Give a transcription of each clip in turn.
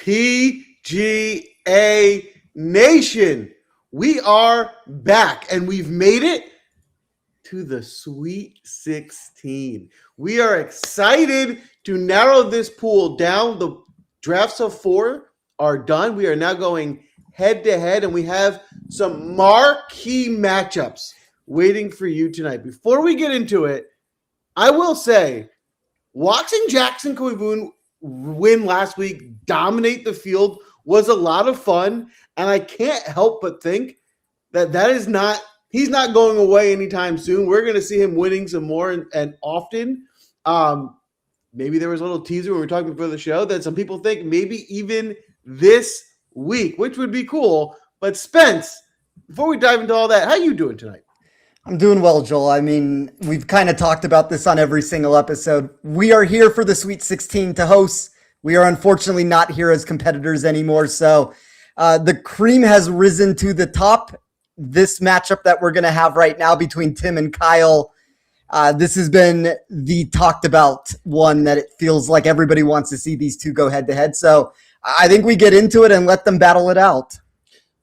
PGA Nation. We are back, and we've made it to the Sweet 16. We are excited to narrow this pool down. The drafts of 4 are done. We are now going head-to-head, and we have some marquee matchups waiting for you tonight. Before we get into it, I will say, watching Jackson Koivu win last week, dominate the field, was a lot of fun, and I can't help but think that he's not going away anytime soon. We're going to see him winning some more and often. Maybe there was a little teaser when we were talking before the show that some people think maybe even this week, which would be cool. But Spence, before we dive into all that, how you doing tonight? I'm doing well, Joel. I mean, we've kind of talked about this on every single episode. We are here for the Sweet 16 to host. We are unfortunately not here as competitors anymore. So the cream has risen to the top. This matchup that we're going to have right now between Tim and Kyle, this has been the talked about one that it feels like everybody wants to see these two go head to head. So I think we get into it and let them battle it out.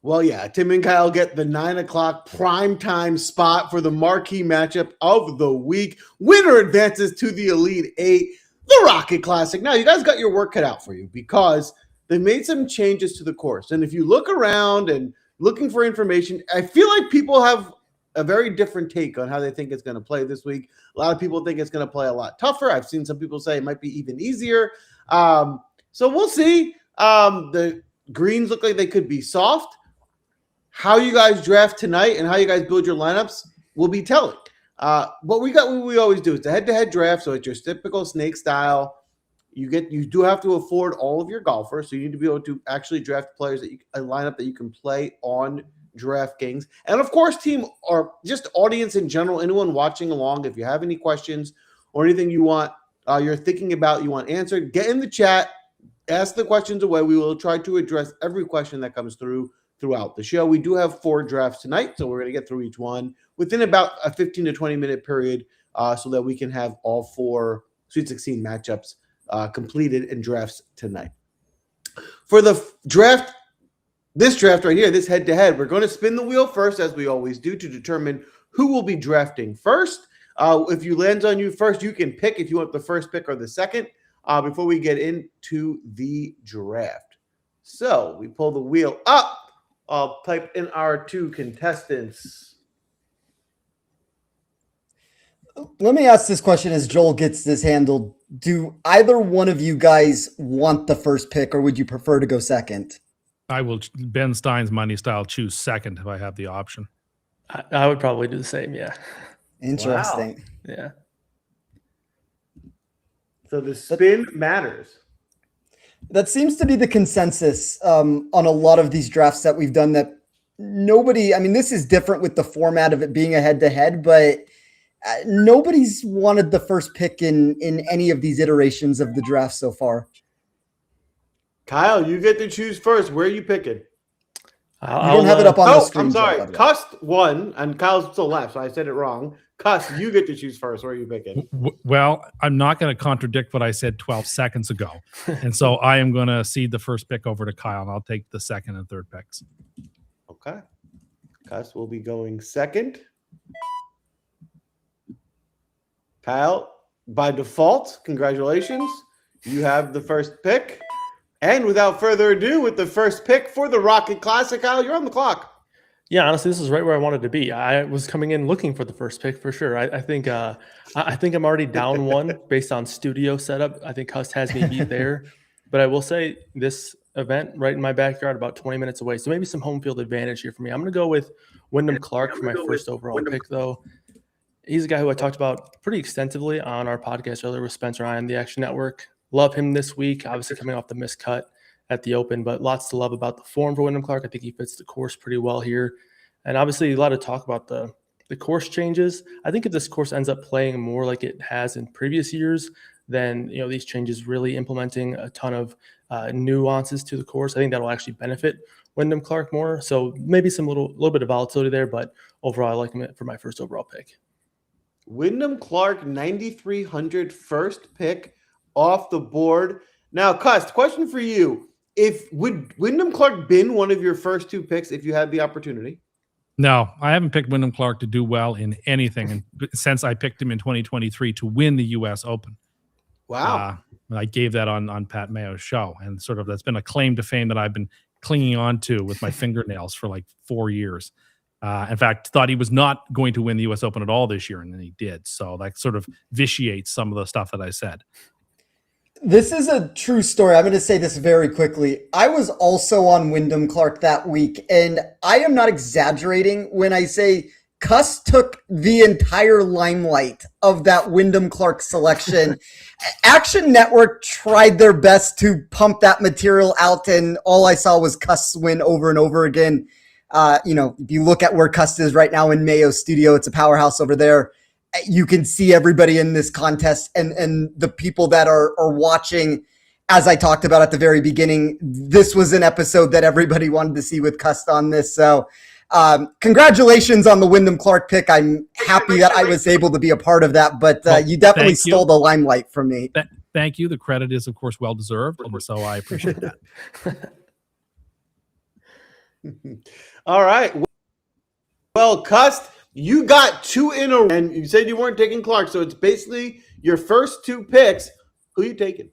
Well, yeah, Tim and Kyle get the 9 o'clock primetime spot for the marquee matchup of the week. Winner advances to the Elite Eight, the Rocket Classic. Now, you guys got your work cut out for you because they made some changes to the course. And if you look around and looking for information, I feel like people have a very different take on how they think it's going to play this week. A lot of people think it's going to play a lot tougher. I've seen some people say it might be even easier. So we'll see. The greens look like they could be soft. How you guys draft tonight and how you guys build your lineups will be telling. But what we always do. It's a head-to-head draft, so it's your typical snake style. You do have to afford all of your golfers, so you need to be able to actually draft players a lineup that you can play on DraftKings. And of course, team or just audience in general, anyone watching along, if you have any questions or anything you want, you're thinking about, you want answered, get in the chat, ask the questions away. We will try to address every question that comes throughout the show. We do have 4 drafts tonight, so we're going to get through each one within about a 15 to 20 minute period so that we can have all 4 Sweet 16 matchups completed in drafts tonight. For the draft, this draft right here, this head-to-head, we're going to spin the wheel first, as we always do, to determine who will be drafting first. If you lands on you first, you can pick if you want the first pick or the second before we get into the draft. So we pull the wheel up. I'll type in our 2 contestants. Let me ask this question as Joel gets this handled. Do either one of you guys want the first pick, or would you prefer to go second? I will, Ben Stein's money style, choose second if I have the option. I would probably do the same, yeah. Interesting. Wow. Yeah. So the spin matters. That seems to be the consensus on a lot of these drafts that we've done, that nobody, I mean, this is different with the format of it being a head-to-head, but nobody's wanted the first pick in any of these iterations of the draft so far. Kyle, you get to choose first. Where are you picking? You don't have it up on the screen. I'm sorry. Cust won, and Kyle's still left, so I said it wrong. Cust, you get to choose first. Where are you picking? Well, I'm not going to contradict what I said 12 seconds ago. And so I am going to cede the first pick over to Kyle, and I'll take the second and third picks. Okay. Cust will be going second. Kyle, by default, congratulations. You have the first pick. And without further ado, with the first pick for the Rocket Classic, Kyle, you're on the clock. Yeah, honestly, this is right where I wanted to be. I was coming in looking for the first pick for sure. I think I'm already down one based on studio setup. I think Cust has me beat there. But I will say this event right in my backyard, about 20 minutes away. So maybe some home field advantage here for me. I'm going to go with Wyndham Clark for my first overall pick, though. He's a guy who I talked about pretty extensively on our podcast earlier with Spencer on the Action Network. Love him this week, obviously coming off the missed cut at the Open, but lots to love about the form for Wyndham Clark. I think he fits the course pretty well here. And obviously a lot of talk about the course changes. I think if this course ends up playing more like it has in previous years, then these changes really implementing a ton of nuances to the course, I think that'll actually benefit Wyndham Clark more. So maybe some little bit of volatility there, but overall I like him for my first overall pick. Wyndham Clark, 9,300 first pick off the board. Now, Cust, question for you. would Wyndham Clark been one of your first two picks if you had the opportunity? No, I haven't picked Wyndham Clark to do well in anything and since I picked him in 2023 to win the U.S. Open. Wow. I gave that on Pat Mayo's show, and sort of that's been a claim to fame that I've been clinging on to with my fingernails for like 4 years. In fact, thought he was not going to win the U.S. Open at all this year, and then he did. So that sort of vitiates some of the stuff that I said. This is a true story. I'm going to say this very quickly. I was also on Wyndham Clark that week, and I am not exaggerating when I say Cuss took the entire limelight of that Wyndham Clark selection. Action Network tried their best to pump that material out, and all I saw was Cuss win over and over again. If you look at where Cuss is right now in Mayo's studio, it's a powerhouse over there. You can see everybody in this contest and the people that are watching. As I talked about at the very beginning, this was an episode that everybody wanted to see with Cuss on this. So congratulations on the Wyndham Clark pick. I'm happy that I was able to be a part of that, but you definitely stole the limelight from me. Thank you. The credit is, of course, well-deserved, and so I appreciate that. All right. Well, Cuss, you got two in a row, and you said you weren't taking Clark, so it's basically your first two picks. Who are you taking?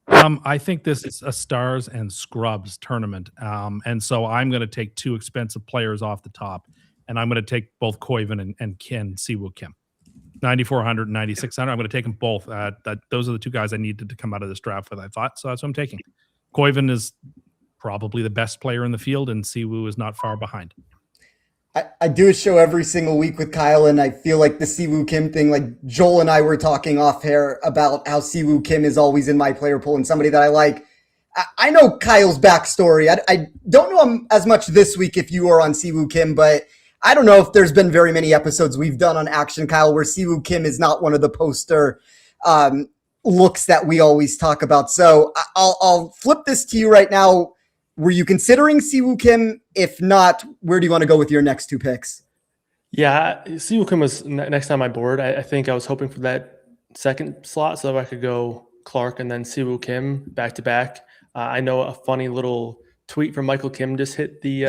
I think this is a stars and scrubs tournament. And so I'm going to take two expensive players off the top, and I'm going to take both Koivu and Ken Siwoo Kim. 9,400 and 9,600. I'm going to take them both. Those are the two guys I needed to come out of this draft with, I thought. So that's what I'm taking. Koivu is probably the best player in the field, and Siwoo is not far behind. I do a show every single week with Kyle, and I feel like the Siwoo Kim thing, like Joel and I were talking off air about how Siwoo Kim is always in my player pool and somebody that I like. I know Kyle's backstory. I don't know him as much this week if you are on Siwoo Kim, but I don't know if there's been very many episodes we've done on Action, Kyle, where Siwoo Kim is not one of the poster looks that we always talk about. So I'll flip this to you right now. Were you considering Siwoo Kim? If not, where do you want to go with your next two picks? Yeah, Siwoo Kim was next on my board. I think I was hoping for that second slot so that I could go Clark and then Siwoo Kim back to back. I know a funny little tweet from Michael Kim just hit the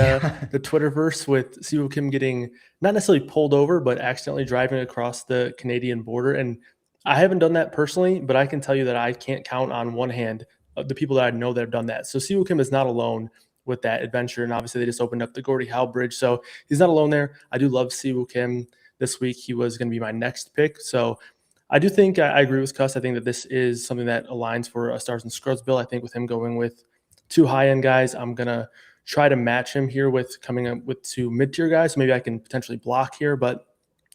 Twitterverse with Siwoo Kim getting not necessarily pulled over, but accidentally driving across the Canadian border. And I haven't done that personally, but I can tell you that I can't count on one hand the people that I know that have done that. So Siwoo Kim is not alone with that adventure. And obviously they just opened up the Gordie Howe Bridge. So he's not alone there. I do love Siwoo Kim this week. He was going to be my next pick. So I do think I agree with Cuss. I think that this is something that aligns for a Stars and Scrubs bill. I think with him going with two high-end guys, I'm going to try to match him here with coming up with two mid-tier guys. So maybe I can potentially block here, but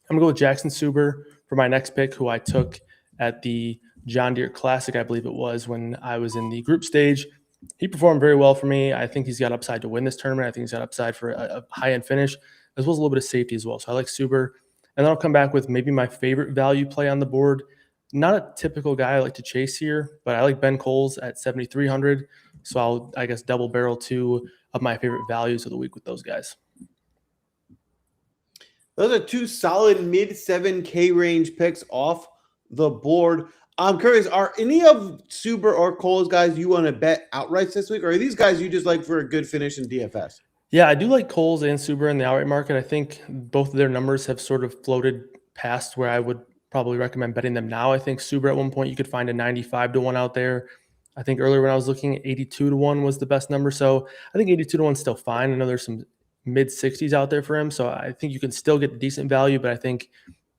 I'm going to go with Jackson Suber for my next pick, who I took at the John Deere Classic, I believe it was, when I was in the group stage. He performed very well for me. I think he's got upside to win this tournament. I think he's got upside for a high-end finish, as well as a little bit of safety as well. So I like Suber. And then I'll come back with maybe my favorite value play on the board. Not a typical guy I like to chase here, but I like Ben Coles at 7,300. So I'll, I guess, double barrel two of my favorite values of the week with those guys. Those are two solid mid 7K range picks off the board. I'm curious, are any of Suber or Cole's guys you want to bet outright this week, or are these guys you just like for a good finish in DFS? Yeah, I do like Coles and Suber in the outright market. I think both of their numbers have sort of floated past where I would probably recommend betting them now. I think Suber at one point you could find a 95-1 out there. I think earlier when I was looking, 82-1 was the best number. So I think 82-1 is still fine. I know there's some mid-60s out there for him. So I think you can still get decent value, but I think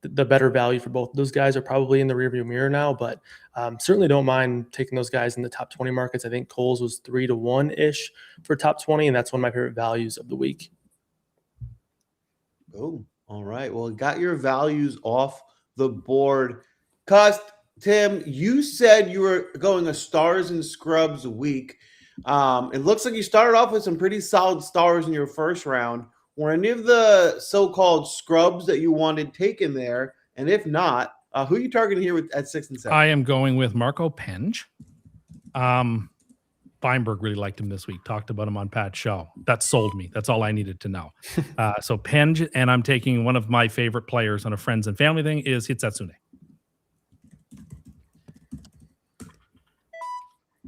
the better value for both of those guys are probably in the rearview mirror now, but certainly don't mind taking those guys in the top 20 markets. I think Coles was 3-1-ish for top 20, and that's one of my favorite values of the week. Oh, all right. Well, got your values off the board. Cuss, Tim, you said you were going a Stars and Scrubs week. It looks like you started off with some pretty solid stars in your first round. Were any of the so-called scrubs that you wanted taken there? And if not, who are you targeting here at 6 and 7? I am going with Marco Penge. Feinberg really liked him this week. Talked about him on Pat's show. That sold me. That's all I needed to know. So Penge, and I'm taking one of my favorite players on a friends and family thing is Hitsatsune.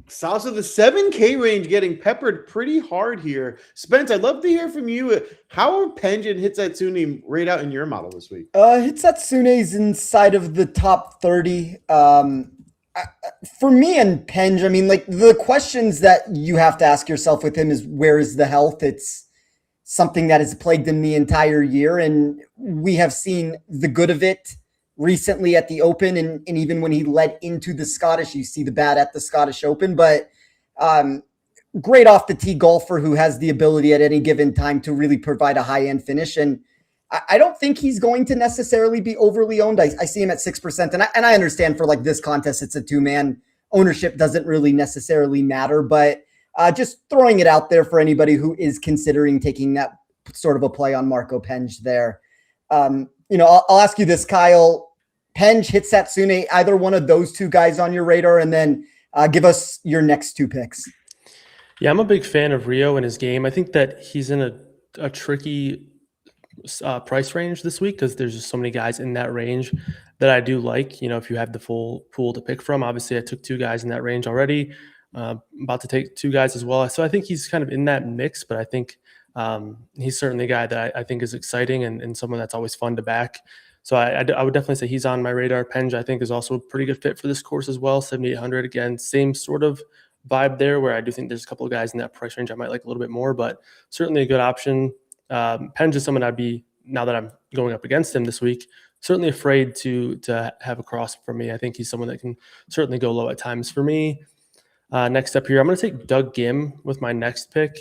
So the 7K range getting peppered pretty hard here. Spence, I'd love to hear from you. How are Penge and Hitsatsune rate out in your model this week? Hitsatsune's inside of the top 30. For me and Penge, I mean, like the questions that you have to ask yourself with him is where is the health? It's something that has plagued him the entire year, and we have seen the good of it recently at the Open, and even when he led into the Scottish, you see the bad at the Scottish Open, but great off the tee golfer who has the ability at any given time to really provide a high-end finish. And I don't think he's going to necessarily be overly owned. I see him at 6%. And I understand for like this contest, it's a two-man. Ownership doesn't really necessarily matter, but just throwing it out there for anybody who is considering taking that sort of a play on Marco Penge there. I'll ask you this, Kyle. Penge, Hitsatsune, either one of those two guys on your radar, and then give us your next two picks. Yeah, I'm a big fan of Rio and his game. I think that he's in a tricky price range this week because there's just so many guys in that range that I do like. If you have the full pool to pick from, obviously I took two guys in that range already. About to take two guys as well. So I think he's kind of in that mix, but I think he's certainly a guy that I think is exciting and someone that's always fun to back. So I would definitely say he's on my radar. Penge, I think, is also a pretty good fit for this course as well. 7,800, again, same sort of vibe there, where I do think there's a couple of guys in that price range I might like a little bit more, but certainly a good option. Penge is someone I'd be, now that I'm going up against him this week, certainly afraid to have a cross for me. I think he's someone that can certainly go low at times for me. Next up here, I'm going to take Doug Gim with my next pick.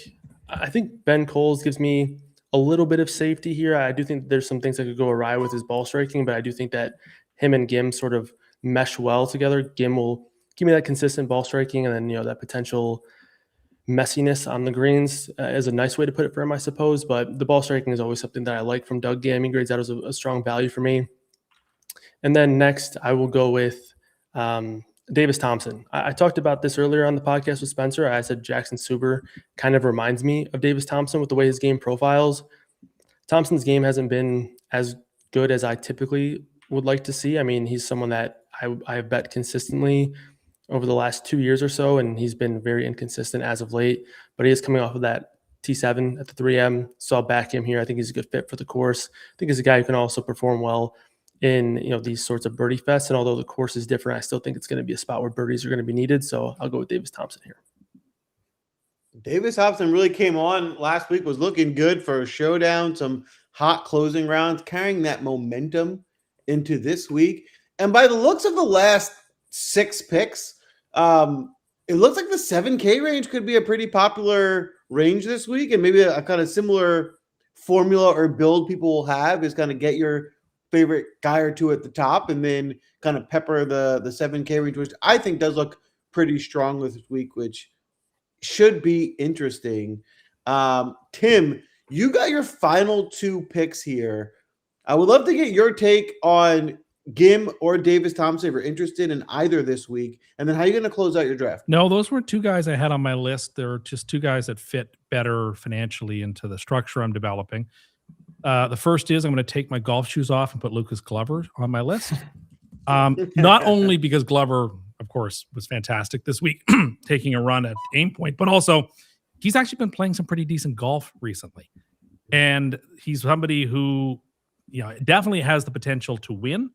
I think Ben Coles gives me a little bit of safety here. I do think there's some things that could go awry with his ball striking, but I do think that him and Gim sort of mesh well together. Gim will give me that consistent ball striking, and then that potential messiness on the greens is a nice way to put it for him, I suppose. But the ball striking is always something that I like from Doug Gim. He grades out as a strong value for me. And then next, I will go with Davis Thompson. I talked about this earlier on the podcast with Spencer. I said Jackson Suber kind of reminds me of Davis Thompson with the way his game profiles. Thompson's game hasn't been as good as I typically would like to see. I mean, he's someone that I have bet consistently over the last 2 years or so, and he's been very inconsistent as of late. But he is coming off of that T7 at the 3M, so I'll back him here. I think he's a good fit for the course. I think he's a guy who can also perform well in these sorts of birdie fests. And although the course is different, I still think it's going to be a spot where birdies are going to be needed. So I'll go with Davis Thompson here. Davis Thompson really came on last week, was looking good for a showdown, some hot closing rounds, carrying that momentum into this week. And by the looks of the last 6 picks, it looks like the 7K range could be a pretty popular range this week. And maybe a kind of similar formula or build people will have is kind of get your favorite guy or two at the top and then kind of pepper the 7K range, which I think does look pretty strong this week, which should be interesting. Tim, you got your final 2 picks here. I would love to get your take on Gim or Davis Thompson if you're interested in either this week. And then how are you going to close out your draft? No, those were 2 guys I had on my list. They're just 2 guys that fit better financially into the structure I'm developing. The first is I'm going to take my golf shoes off and put Lucas Glover on my list. Not only because Glover, of course, was fantastic this week, taking a run at Aim Point, but also he's actually been playing some pretty decent golf recently. And he's somebody who definitely has the potential to win,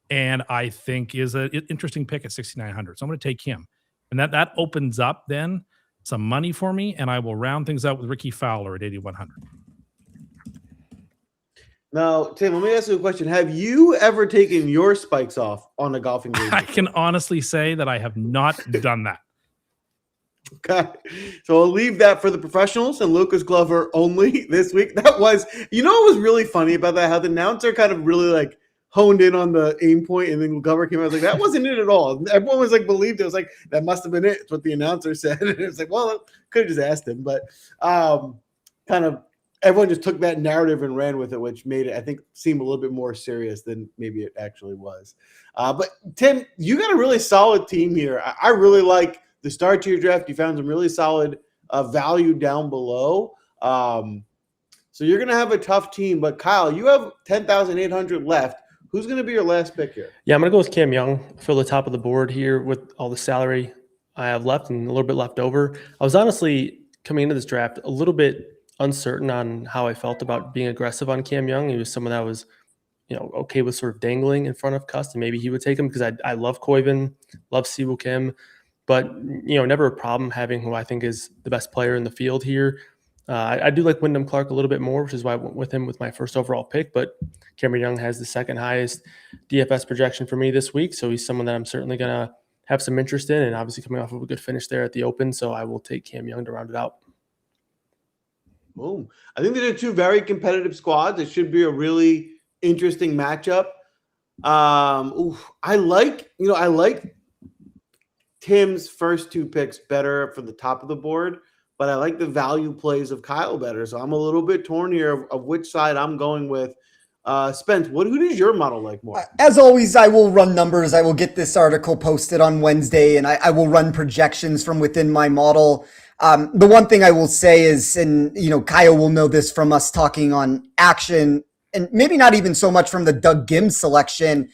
and I think is an interesting pick at 6,900. So I'm going to take him. And that opens up then some money for me, and I will round things out with Ricky Fowler at 8,100. Now, Tim, let me ask you a question. Have you ever taken your spikes off on a golfing green? I can honestly say that I have not done that. Okay. So I'll leave that for the professionals and Lucas Glover only this week. That was, what was really funny about that? How the announcer kind of really honed in on the Aim Point, and then Glover came out. I was like, that wasn't it at all. Everyone was believed it. Was like, that must have been it. It's what the announcer said. And it was like, well, could have just asked him. But kind of, everyone just took that narrative and ran with it, which made it, I think, seem a little bit more serious than maybe it actually was. But Tim, you got a really solid team here. I really like the start to your draft. You found some really solid value down below. So you're going to have a tough team. But Kyle, you have 10,800 left. Who's going to be your last pick here? Yeah, I'm going to go with Cam Young. Fill the top of the board here with all the salary I have left and a little bit left over. I was honestly coming into this draft a little bit uncertain on how I felt about being aggressive on Cam Young. He was someone that was, okay with sort of dangling in front of Cust, and maybe he would take him because I love Koivu, love Siwoo Kim, but never a problem having who I think is the best player in the field here. I do like Wyndham Clark a little bit more, which is why I went with him with my first overall pick, but Cameron Young has the second highest DFS projection for me this week, so he's someone that I'm certainly going to have some interest in, and obviously coming off of a good finish there at the Open, so I will take Cam Young to round it out. Boom. I think these are two very competitive squads. It should be a really interesting matchup. I like Tim's first two picks better for the top of the board, but I like the value plays of Kyle better. So I'm a little bit torn here of which side I'm going with. Spence, who does your model like more? As always, I will run numbers. I will get this article posted on Wednesday, and I will run projections from within my model. The one thing I will say is, and Kyle will know this from us talking on Action, and maybe not even so much from the Doug Gim selection.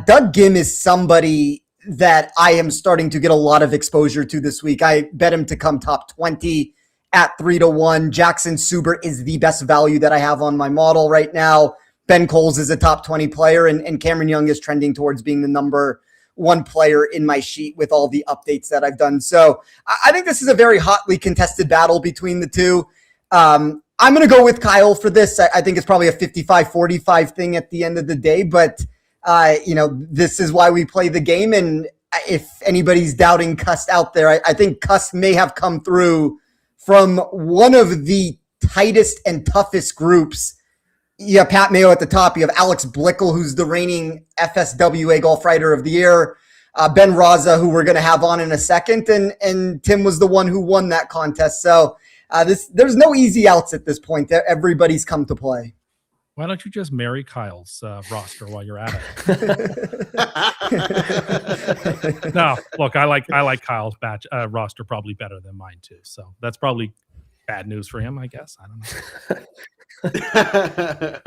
Doug Gim is somebody that I am starting to get a lot of exposure to this week. I bet him to come top 20 at 3-1. Jackson Suber is the best value that I have on my model right now. Ben Coles is a top 20 player, and Cameron Young is trending towards being the number one player in my sheet with all the updates that I've done. So I think this is a very hotly contested battle between the two. I'm going to go with Kyle for this. I think it's probably a 55-45 thing at the end of the day, but this is why we play the game. And if anybody's doubting Cust out there, I think Cust may have come through from one of the tightest and toughest groups. You have Pat Mayo at the top. You have Alex Blickel, who's the reigning FSWA Golf Writer of the Year. Ben Rasa, who we're going to have on in a second. And Tim was the one who won that contest. So there's no easy outs at this point. Everybody's come to play. Why don't you just marry Kyle's roster while you're at it? No, look, I like Kyle's roster probably better than mine too. So that's probably bad news for him, I guess. I don't know.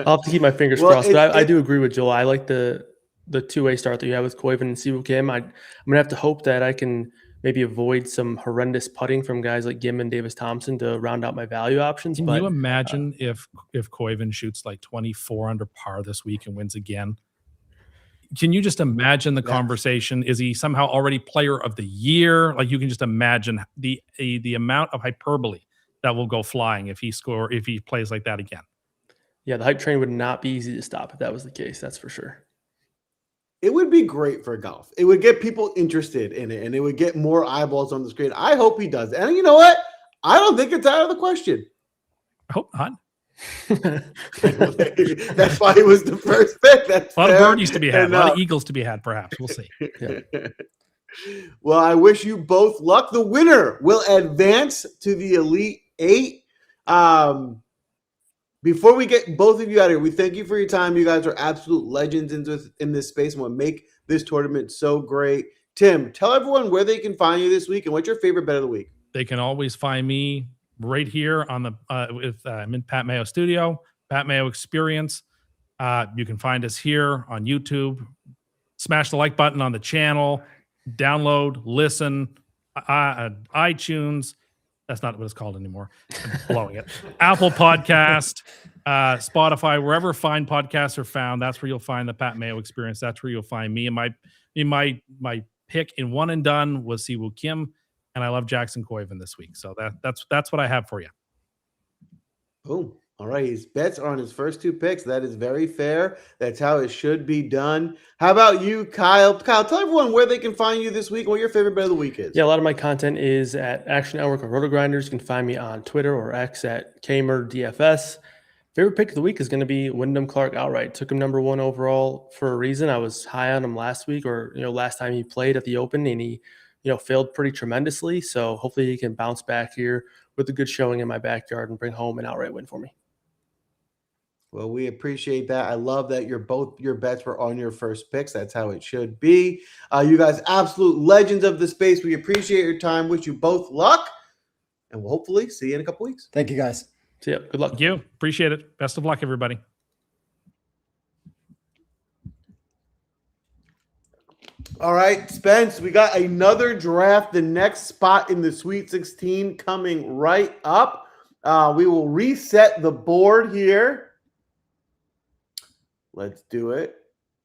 I'll have to keep my fingers crossed, but I do agree with Joel. I like the 2-way start that you have with Koivu and Siwoo Kim. I'm going to have to hope that I can maybe avoid some horrendous putting from guys like Gim and Davis Thompson to round out my value options. Can you imagine if Koivu shoots like 24 under par this week and wins again? Can you just imagine the conversation? Is he somehow already player of the year? Like, you can just imagine the amount of hyperbole that will go flying if he plays like that again. Yeah, the hype train would not be easy to stop if that was the case. That's for sure. It would be great for golf. It would get people interested in it, and it would get more eyeballs on the screen. I hope he does. And you know what? I don't think it's out of the question. I hope not. That's why he was the first pick. That's a lot of birdies to be had, a lot of eagles to be had, perhaps. We'll see. Yeah. Well, I wish you both luck. The winner will advance to the Elite Eight. Before we get both of you out of here, we thank you for your time. You guys are absolute legends in this space and what make this tournament so great. Tim, tell everyone where they can find you this week and what's your favorite bet of the week. They can always find me right here on the I'm in Pat Mayo Studio, Pat Mayo Experience. You can find us here on YouTube. Smash the like button on the channel. Download, listen, iTunes. That's not what it's called anymore. I'm blowing it. Apple Podcast, Spotify, wherever fine podcasts are found, that's where you'll find the Pat Mayo Experience. That's where you'll find me. And my pick in one and done was Siwoo Kim, and I love Jackson Koivu this week. So that's what I have for you. Boom. All right, his bets are on his first two picks. That is very fair. That's how it should be done. How about you, Kyle? Kyle, tell everyone where they can find you this week and what your favorite bet of the week is. Yeah, a lot of my content is at Action Network or Roto Grinders. You can find me on Twitter or X at KMerdDFS. Favorite pick of the week is going to be Wyndham Clark outright. Took him number one overall for a reason. I was high on him last week, or last time he played at the Open, and he failed pretty tremendously. So hopefully he can bounce back here with a good showing in my backyard and bring home an outright win for me. Well, we appreciate that. I love that both your bets were on your first picks. That's how it should be. You guys, absolute legends of the space. We appreciate your time. Wish you both luck, and we'll hopefully see you in a couple weeks. Thank you, guys. See ya. Good luck. Thank you. Appreciate it. Best of luck, everybody. All right, Spence, we got another draft. The next spot in the Sweet 16 coming right up. We will reset the board here. Let's do it.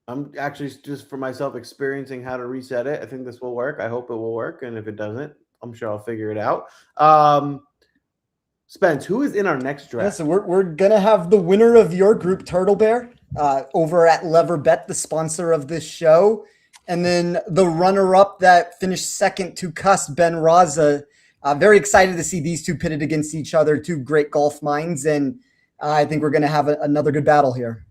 I'm actually just for myself experiencing how to reset it. I think this will work. I hope it will work. And if it doesn't, I'm sure I'll figure it out. Spence, who is in our next draft? Yeah, so we're gonna have the winner of your group, TurtleBear, over at LEVR, the sponsor of this show, and then the runner-up that finished second to Cuss, Ben Rasa. Very excited to see these two pitted against each other, two great golf minds, and I think we're gonna have another good battle here.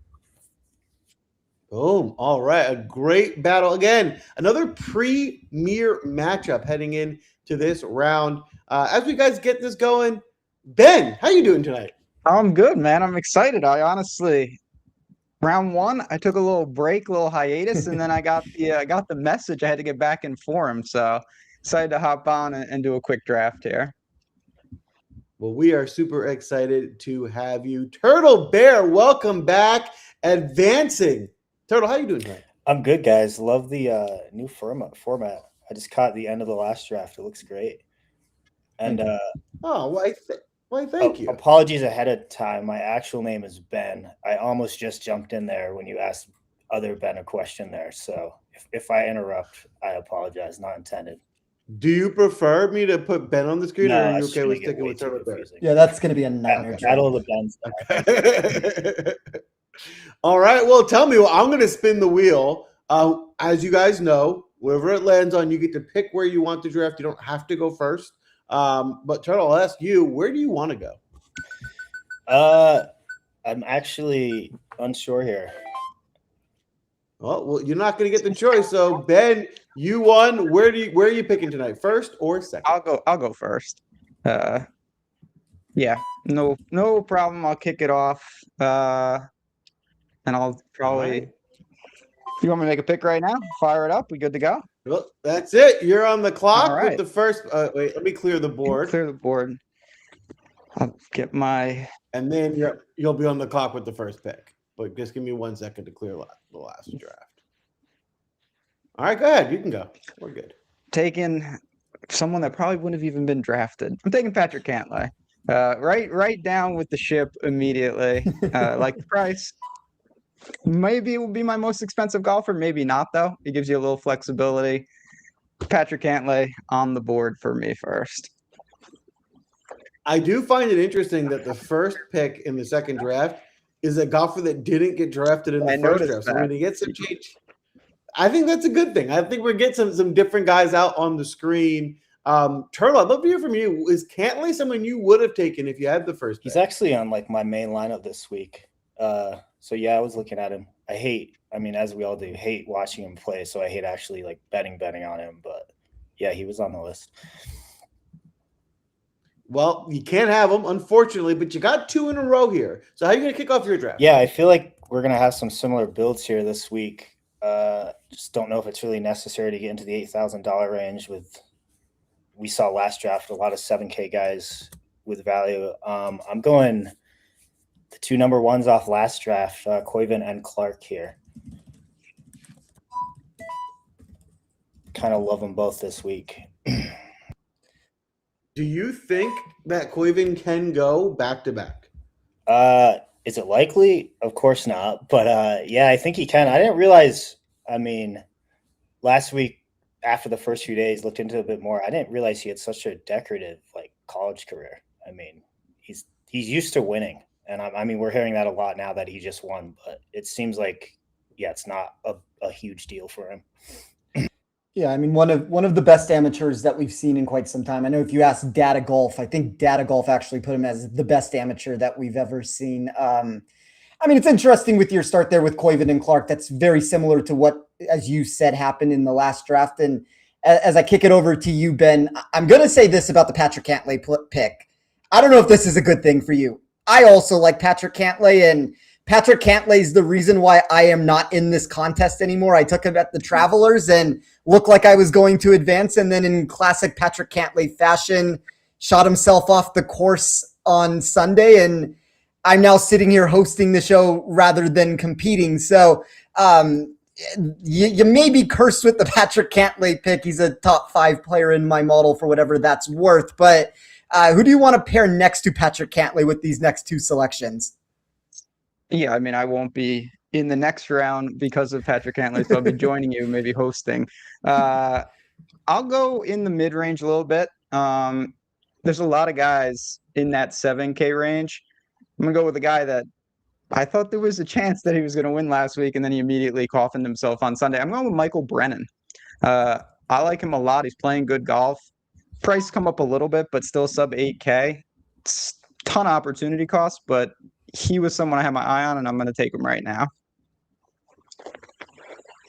Boom. All right. A great battle. Again, another premier matchup heading into this round. As we guys get this going, Ben, how you doing tonight? I'm good, man. I'm excited. I honestly, round one, I took a little break, little hiatus, and then I got the message. I had to get back in form, so excited to hop on and do a quick draft here. Well, we are super excited to have you. TurtleBear, welcome back. Advancing. Turtle, how you doing tonight? I'm good, guys. Love the new format. I just caught the end of the last draft. It looks great. And thank you. Apologies ahead of time. My actual name is Ben. I almost just jumped in there when you asked other Ben a question there. So if I interrupt, I apologize. Not intended. Do you prefer me to put Ben on the screen, No, or are you it's okay gonna with get sticking way with too TurtleBear? confusing. Yeah, that's gonna be a nightmare. Battle of the Bens. All right. Well, tell me. Well, I'm going to spin the wheel. As you guys know, wherever it lands on, you get to pick where you want to draft. You don't have to go first. But Turtle, I'll ask you, where do you want to go? I'm actually unsure here. Well, you're not going to get the choice. So Ben, you won. Where are you picking tonight? First or second? I'll go first. Yeah, no problem. I'll kick it off. And I'll probably. Right. If you want me to make a pick right now, fire it up. We good to go? Well, that's it. You're on the clock All right. with the first. Wait, let me clear the board. Clear the board. I'll get my. And then you'll be on the clock with the first pick. But just give me 1 second to clear the last draft. All right, go ahead. You can go. We're good. Taking someone that probably wouldn't have even been drafted. I'm taking Patrick Cantlay. Right down with the ship immediately. Like the price. Maybe it will be my most expensive golfer. Maybe not, though. It gives you a little flexibility. Patrick Cantlay on the board for me first. I do find it interesting that the first pick in the second draft is a golfer that didn't get drafted in the first draft. So when he gets some change, I think that's a good thing. I think we're getting some different guys out on the screen. Turtle, I'd love to hear from you. Is Cantlay someone you would have taken if you had the first pick? He's actually on like my main lineup this week. So yeah, I was looking at him. As we all do, hate watching him play. So I hate actually like betting on him. But yeah, he was on the list. Well, you can't have him, unfortunately, but you got 2 in a row here. So how are you going to kick off your draft? Yeah, I feel like we're going to have some similar builds here this week. Just don't know if it's really necessary to get into the $8,000 range we saw last draft, a lot of 7K guys with value. I'm going the 2 number ones off last draft, Koivin and Clark here. Kind of love them both this week. Do you think that Koivin can go back-to-back? Is it likely? Of course not. But yeah, I think he can. I didn't realize, last week after the first few days, looked into it a bit more. I didn't realize he had such a decorative college career. He's used to winning. And we're hearing that a lot now that he just won, but it seems like, yeah, it's not a huge deal for him. Yeah, one of the best amateurs that we've seen in quite some time. I know if you ask Data Golf, I think Data Golf actually put him as the best amateur that we've ever seen. It's interesting with your start there with Koivin and Clark. That's very similar to what, as you said, happened in the last draft. And as I kick it over to you, Ben, I'm going to say this about the Patrick Cantlay pick. I don't know if this is a good thing for you. I also like Patrick Cantlay, and Patrick Cantlay is the reason why I am not in this contest anymore. I took him at the Travelers and looked like I was going to advance, and then in classic Patrick Cantlay fashion, shot himself off the course on Sunday, and I'm now sitting here hosting the show rather than competing. So you may be cursed with the Patrick Cantlay pick. He's a top 5 player in my model for whatever that's worth. But who do you want to pair next to Patrick Cantlay with these next 2 selections? Yeah, I mean, I won't be in the next round because of Patrick Cantlay, so I'll be joining you, maybe hosting. I'll go in the mid-range a little bit. There's a lot of guys in that 7K range. I'm gonna go with a guy that I thought there was a chance that he was going to win last week, and then he immediately coffined himself on Sunday. I'm going with Michael Brennan. I like him a lot. He's playing good golf. Price come up a little bit, but still sub 8K. Ton of opportunity cost, but he was someone I had my eye on, and I'm going to take him right now.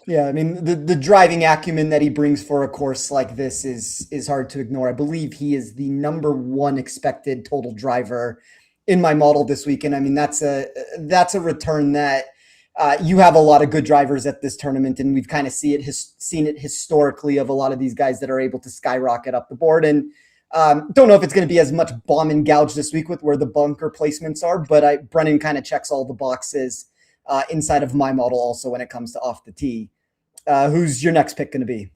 Yeah, I mean, the driving acumen that he brings for a course like this is hard to ignore. I believe he is the number 1 expected total driver in my model this week. And I mean, that's a return that you have a lot of good drivers at this tournament. And we've kind of seen it historically of a lot of these guys that are able to skyrocket up the board. And don't know if it's going to be as much bomb and gouge this week with where the bunker placements are, but Brennan kind of checks all the boxes inside of my model also when it comes to off the tee. Who's your next pick going to be?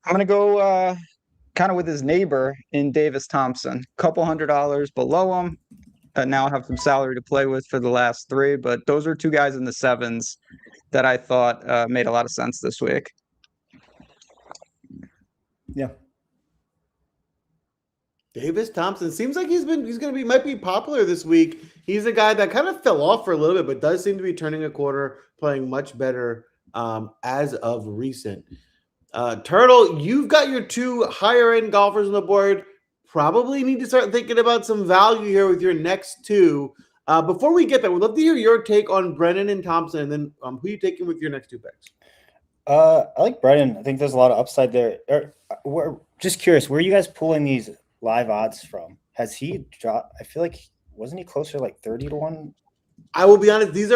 I'm going to go kind of with his neighbor in Davis Thompson. Couple $100 below him. Now I have some salary to play with for the last 3, but those are 2 guys in the 7s that I thought made a lot of sense this week. Yeah. Davis Thompson seems like might be popular this week. He's a guy that kind of fell off for a little bit, but does seem to be turning a quarter, playing much better as of recent. Turtle, you've got your 2 higher end golfers on the board. Probably need to start thinking about some value here with your next 2. Before we get there, we'd love to hear your take on Brennan and Thompson, and then who are you taking with your next 2 picks? I like Brennan. I think there's a lot of upside there. We're just curious, where are you guys pulling these live odds from? Has he dropped? I feel like wasn't he closer to like 30 to 1? I will be honest, these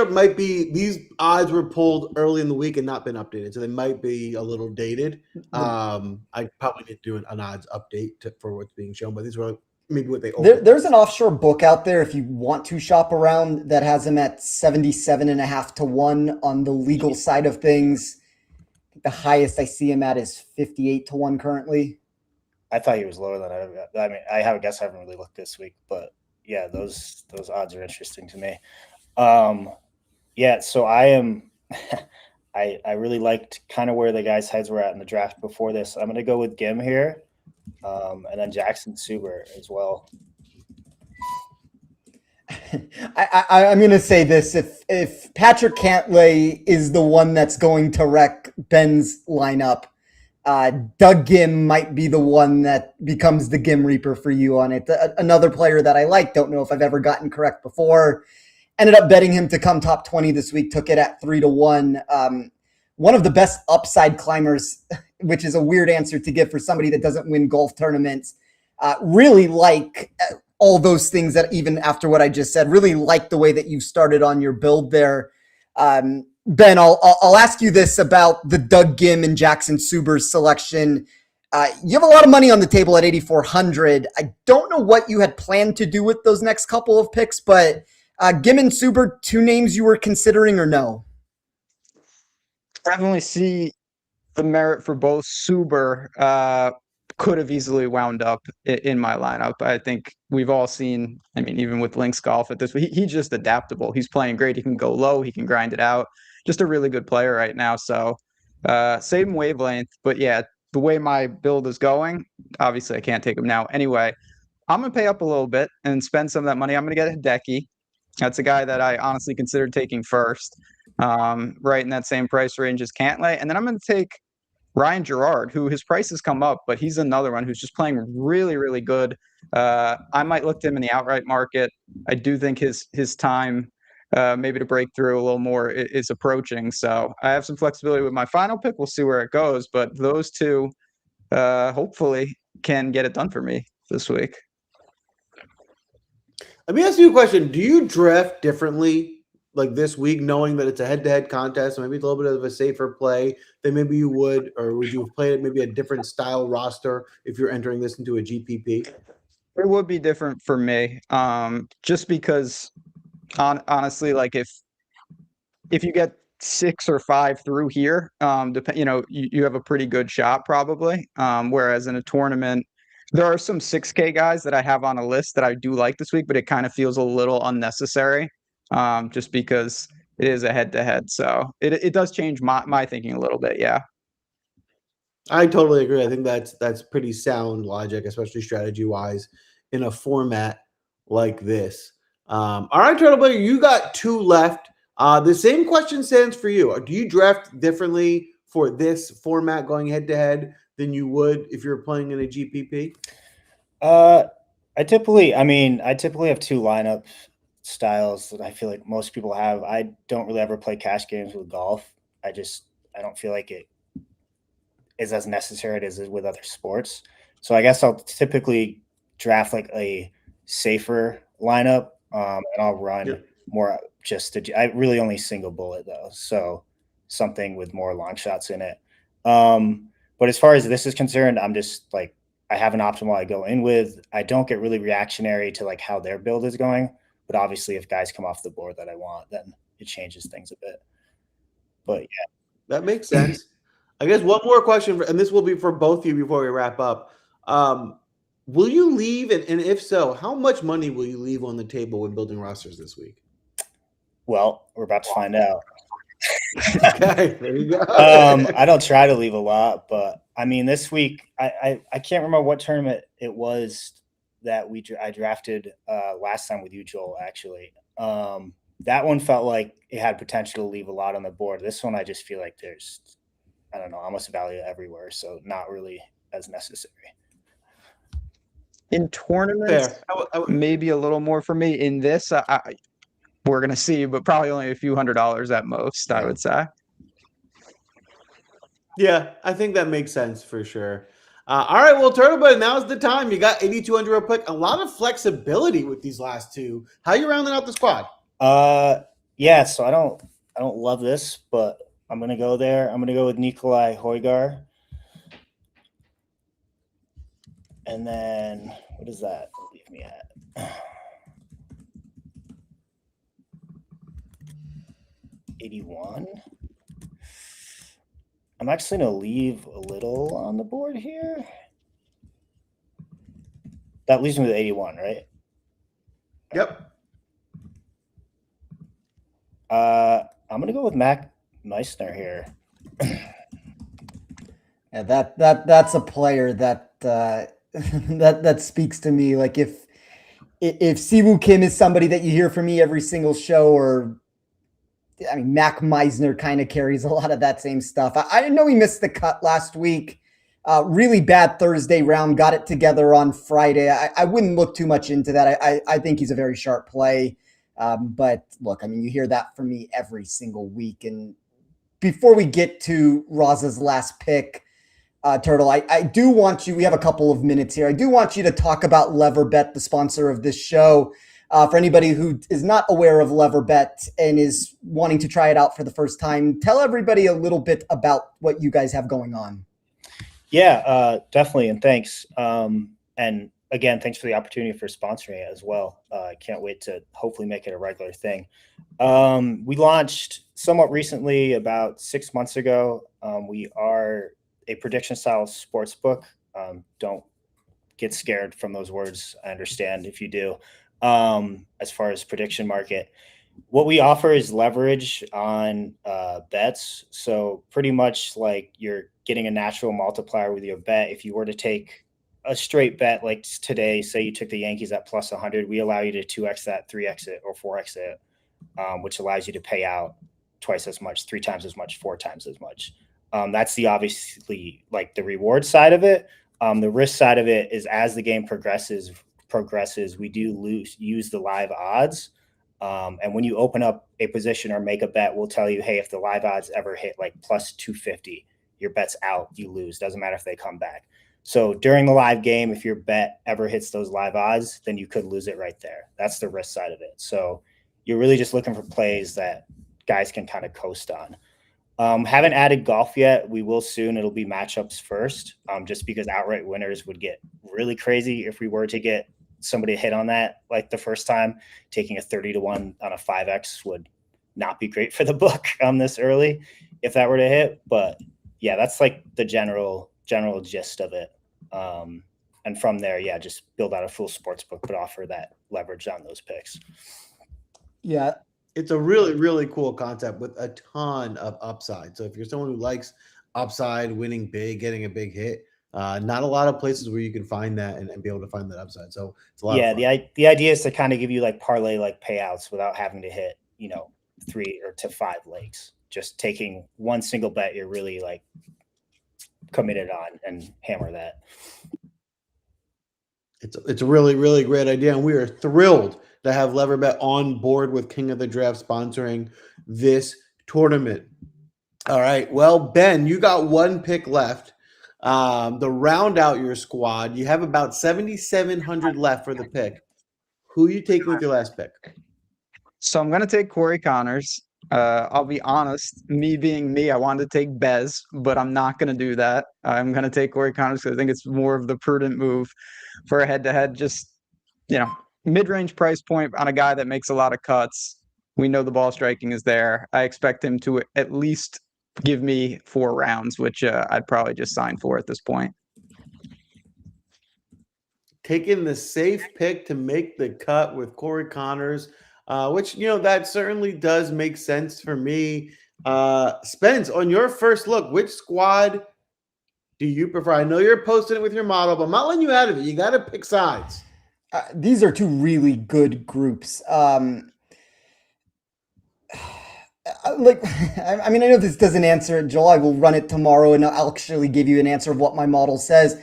odds were pulled early in the week and not been updated, so they might be a little dated. I probably need to do an odds update for what's being shown, but these were maybe what they there's an offshore book out there if you want to shop around that has them at 77.5 to 1 on the legal side of things. The highest I see him at is 58 to 1 currently. I thought he was lower than I mean, I have a guess. I haven't really looked this week, but yeah, those odds are interesting to me. Yeah, so I am I really liked kind of where the guys' heads were at in the draft before this. I'm gonna go with Gim here, and then Jackson Suber as well. I'm going to say this: if Patrick Cantlay is the one that's going to wreck Ben's lineup, Doug Gim might be the one that becomes the Gim Reaper for you on it. Another player that I like, don't know if I've ever gotten correct before. Ended up betting him to come top 20 this week, took it at 3 to 1. One of the best upside climbers, which is a weird answer to give for somebody that doesn't win golf tournaments. Really like all those things that even after what I just said, really like the way that you started on your build there. Ben, I'll ask you this about the Doug Gim and Jackson Suber selection. You have a lot of money on the table at 8,400. I don't know what you had planned to do with those next couple of picks, but Gim and Suber, 2 names you were considering or no? Definitely see the merit for both. Suber could have easily wound up in my lineup. I think we've all seen, I mean, even with Links Golf at this, he's just adaptable. He's playing great. He can go low. He can grind it out. Just a really good player right now. So same wavelength. But yeah, the way my build is going, obviously I can't take him now. Anyway, I'm going to pay up a little bit and spend some of that money. I'm going to get Hideki. That's a guy that I honestly considered taking first, right in that same price range as Cantlay. And then I'm going to take Ryan Gerard, who his price has come up, but he's another one who's just playing really, really good. I might look to him in the outright market. I do think his time maybe to break through a little more is approaching. So I have some flexibility with my final pick. We'll see where it goes. But those 2 hopefully can get it done for me this week. Let me ask you a question. Do you draft differently like this week, knowing that it's a head-to-head contest, maybe it's a little bit of a safer play than maybe you would, or would you have played it maybe a different style roster if you're entering this into a GPP? It would be different for me, just because honestly, like if you get 6 or 5 through here, you have a pretty good shot probably. Whereas in a tournament, there are some 6K guys that I have on a list that I do like this week, but it kind of feels a little unnecessary, just because it is a head-to-head. So it does change my thinking a little bit. Yeah. I totally agree. I think that's pretty sound logic, especially strategy wise, in a format like this. All right, TurtleBear, you got 2 left. The same question stands for you. Do you draft differently for this format going head to head than you would if you're playing in a GPP? I typically have 2 lineup styles that I feel like most people have. I don't really ever play cash games with golf. I don't feel like it is as necessary as it is with other sports. So I guess I'll typically draft like a safer lineup, and I'll run more I really only single bullet though. So something with more long shots in it. But as far as this is concerned, I'm just like, I have an optimal I go in with. I don't get really reactionary to like how their build is going. But obviously if guys come off the board that I want, then it changes things a bit. But yeah. That makes sense. I guess one more question, and this will be for both of you before we wrap up. Will you leave, and if so, how much money will you leave on the table when building rosters this week? Well, we're about to find out. Okay, there you go. I don't try to leave a lot, but I mean, this week, I can't remember what tournament it was that I drafted last time with you, Joel, actually. That one felt like it had potential to leave a lot on the board. This one, I just feel like there's, I don't know, almost value everywhere, so not really as necessary. In tournaments, maybe a little more for me. In this, we're going to see, but probably only a few $100s at most, I would say. Yeah, I think that makes sense for sure. All right, well, TurtleBear, now's the time. You got 8,200 real quick. A lot of flexibility with these last 2. How are you rounding out the squad? Yeah, so I don't love this, but I'm gonna go there. I'm gonna go with Nikolai Højgaard. And then what does that leave me at? 81. I'm actually gonna leave a little on the board here. That leaves me with 81, right? Yep. I'm gonna go with Mac Meissner here. Yeah, that's a player that that speaks to me. Like if Siwoo Kim is somebody that you hear from me every single show, or I mean, Mac Meissner kind of carries a lot of that same stuff. I know he missed the cut last week. Really bad Thursday round, got it together on Friday. I wouldn't look too much into that. I think he's a very sharp play. But look, I mean, you hear that from me every single week. And before we get to Raza's last pick, Turtle, I do want you, we have a couple of minutes here. I do want you to talk about LEVR, the sponsor of this show. For anybody who is not aware of LEVR and is wanting to try it out for the first time, tell everybody a little bit about what you guys have going on. Yeah, definitely. And thanks. And again, thanks for the opportunity for sponsoring it as well. I can't wait to hopefully make it a regular thing. We launched somewhat recently, about 6 months ago. We are a prediction style sports book. Don't get scared from those words. I understand if you do. As far as prediction market, what we offer is leverage on bets. So pretty much like you're getting a natural multiplier with your bet. If you were to take a straight bet like today, say you took the Yankees at plus 100, we allow you to 2x that, 3x it, or 4x it, which allows you to pay out twice as much, 3 times as much, 4 times as much. That's the obviously like the reward side of it. The risk side of it is as the game progresses, we do use the live odds. And when you open up a position or make a bet, we'll tell you, hey, if the live odds ever hit like plus 250, your bet's out, you lose. Doesn't matter if they come back. So during the live game, if your bet ever hits those live odds, then you could lose it right there. That's the risk side of it. So you're really just looking for plays that guys can kind of coast on. Haven't added golf yet. We will soon. It'll be matchups first, just because outright winners would get really crazy if we were to get somebody hit on that like the first time. Taking a 30-1 on a 5x would not be great for the book this early if that were to hit. But yeah, that's like the general gist of it. And from there, yeah, just build out a full sports book, but offer that leverage on those picks. Yeah. It's a really, really cool concept with a ton of upside. So if you're someone who likes upside, winning big, getting a big hit, not a lot of places where you can find that and be able to find that upside. So it's a lot of fun. The idea is to kind of give you like parlay like payouts without having to hit, 3 or to 5 legs. Just taking one single bet you're really like committed on and hammer that. It's a really, really great idea, and we are thrilled to have LEVR on board with King of the Draft sponsoring this tournament. All right. Well, Ben, you got one pick left. To round out your squad, you have about 7,700 left for the pick. Who are you taking with your last pick? So I'm going to take Corey Connors. I'll be honest, me being me, I wanted to take Bez, but I'm not going to do that. I'm going to take Corey Connors because I think it's more of the prudent move for a head-to-head. Just, mid-range price point on a guy that makes a lot of cuts. We know the ball striking is there. I expect him to at least give me 4 rounds, which I'd probably just sign for at this point. Taking the safe pick to make the cut with Corey Connors, which, that certainly does make sense for me. Spence, on your first look, which squad do you prefer? I know you're posting it with your model, but I'm not letting you out of it. You got to pick sides. These are two really good groups. I know this doesn't answer it, Joel. I will run it tomorrow and I'll actually give you an answer of what my model says.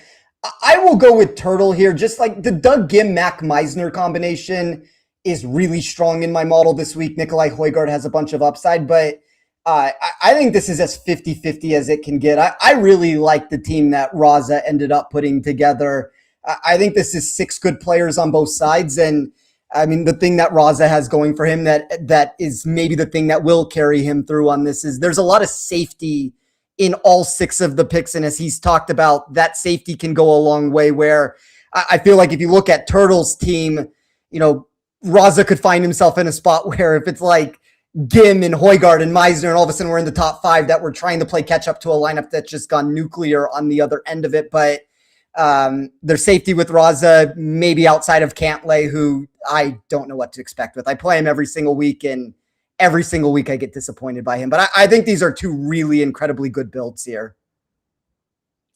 I will go with Turtle here. Just like the Doug Gim, Mac Meisner combination is really strong in my model this week. Nikolai Højgaard has a bunch of upside, but I think this is as 50-50 as it can get. I really like the team that Rasa ended up putting together. I think this is 6 good players on both sides. And I mean, the thing that Rasa has going for him that is maybe the thing that will carry him through on this is there's a lot of safety in all 6 of the picks. And as he's talked about, that safety can go a long way, where I feel like if you look at Turtle's team, Rasa could find himself in a spot where if it's like Gim and Højgaard and Meisner, and all of a sudden we're in the top 5, that we're trying to play catch up to a lineup that's just gone nuclear on the other end of it. But there's safety with Rasa, maybe outside of Cantlay, who I don't know what to expect with. I play him every single week, and every single week I get disappointed by him. But I think these are 2 really incredibly good builds here.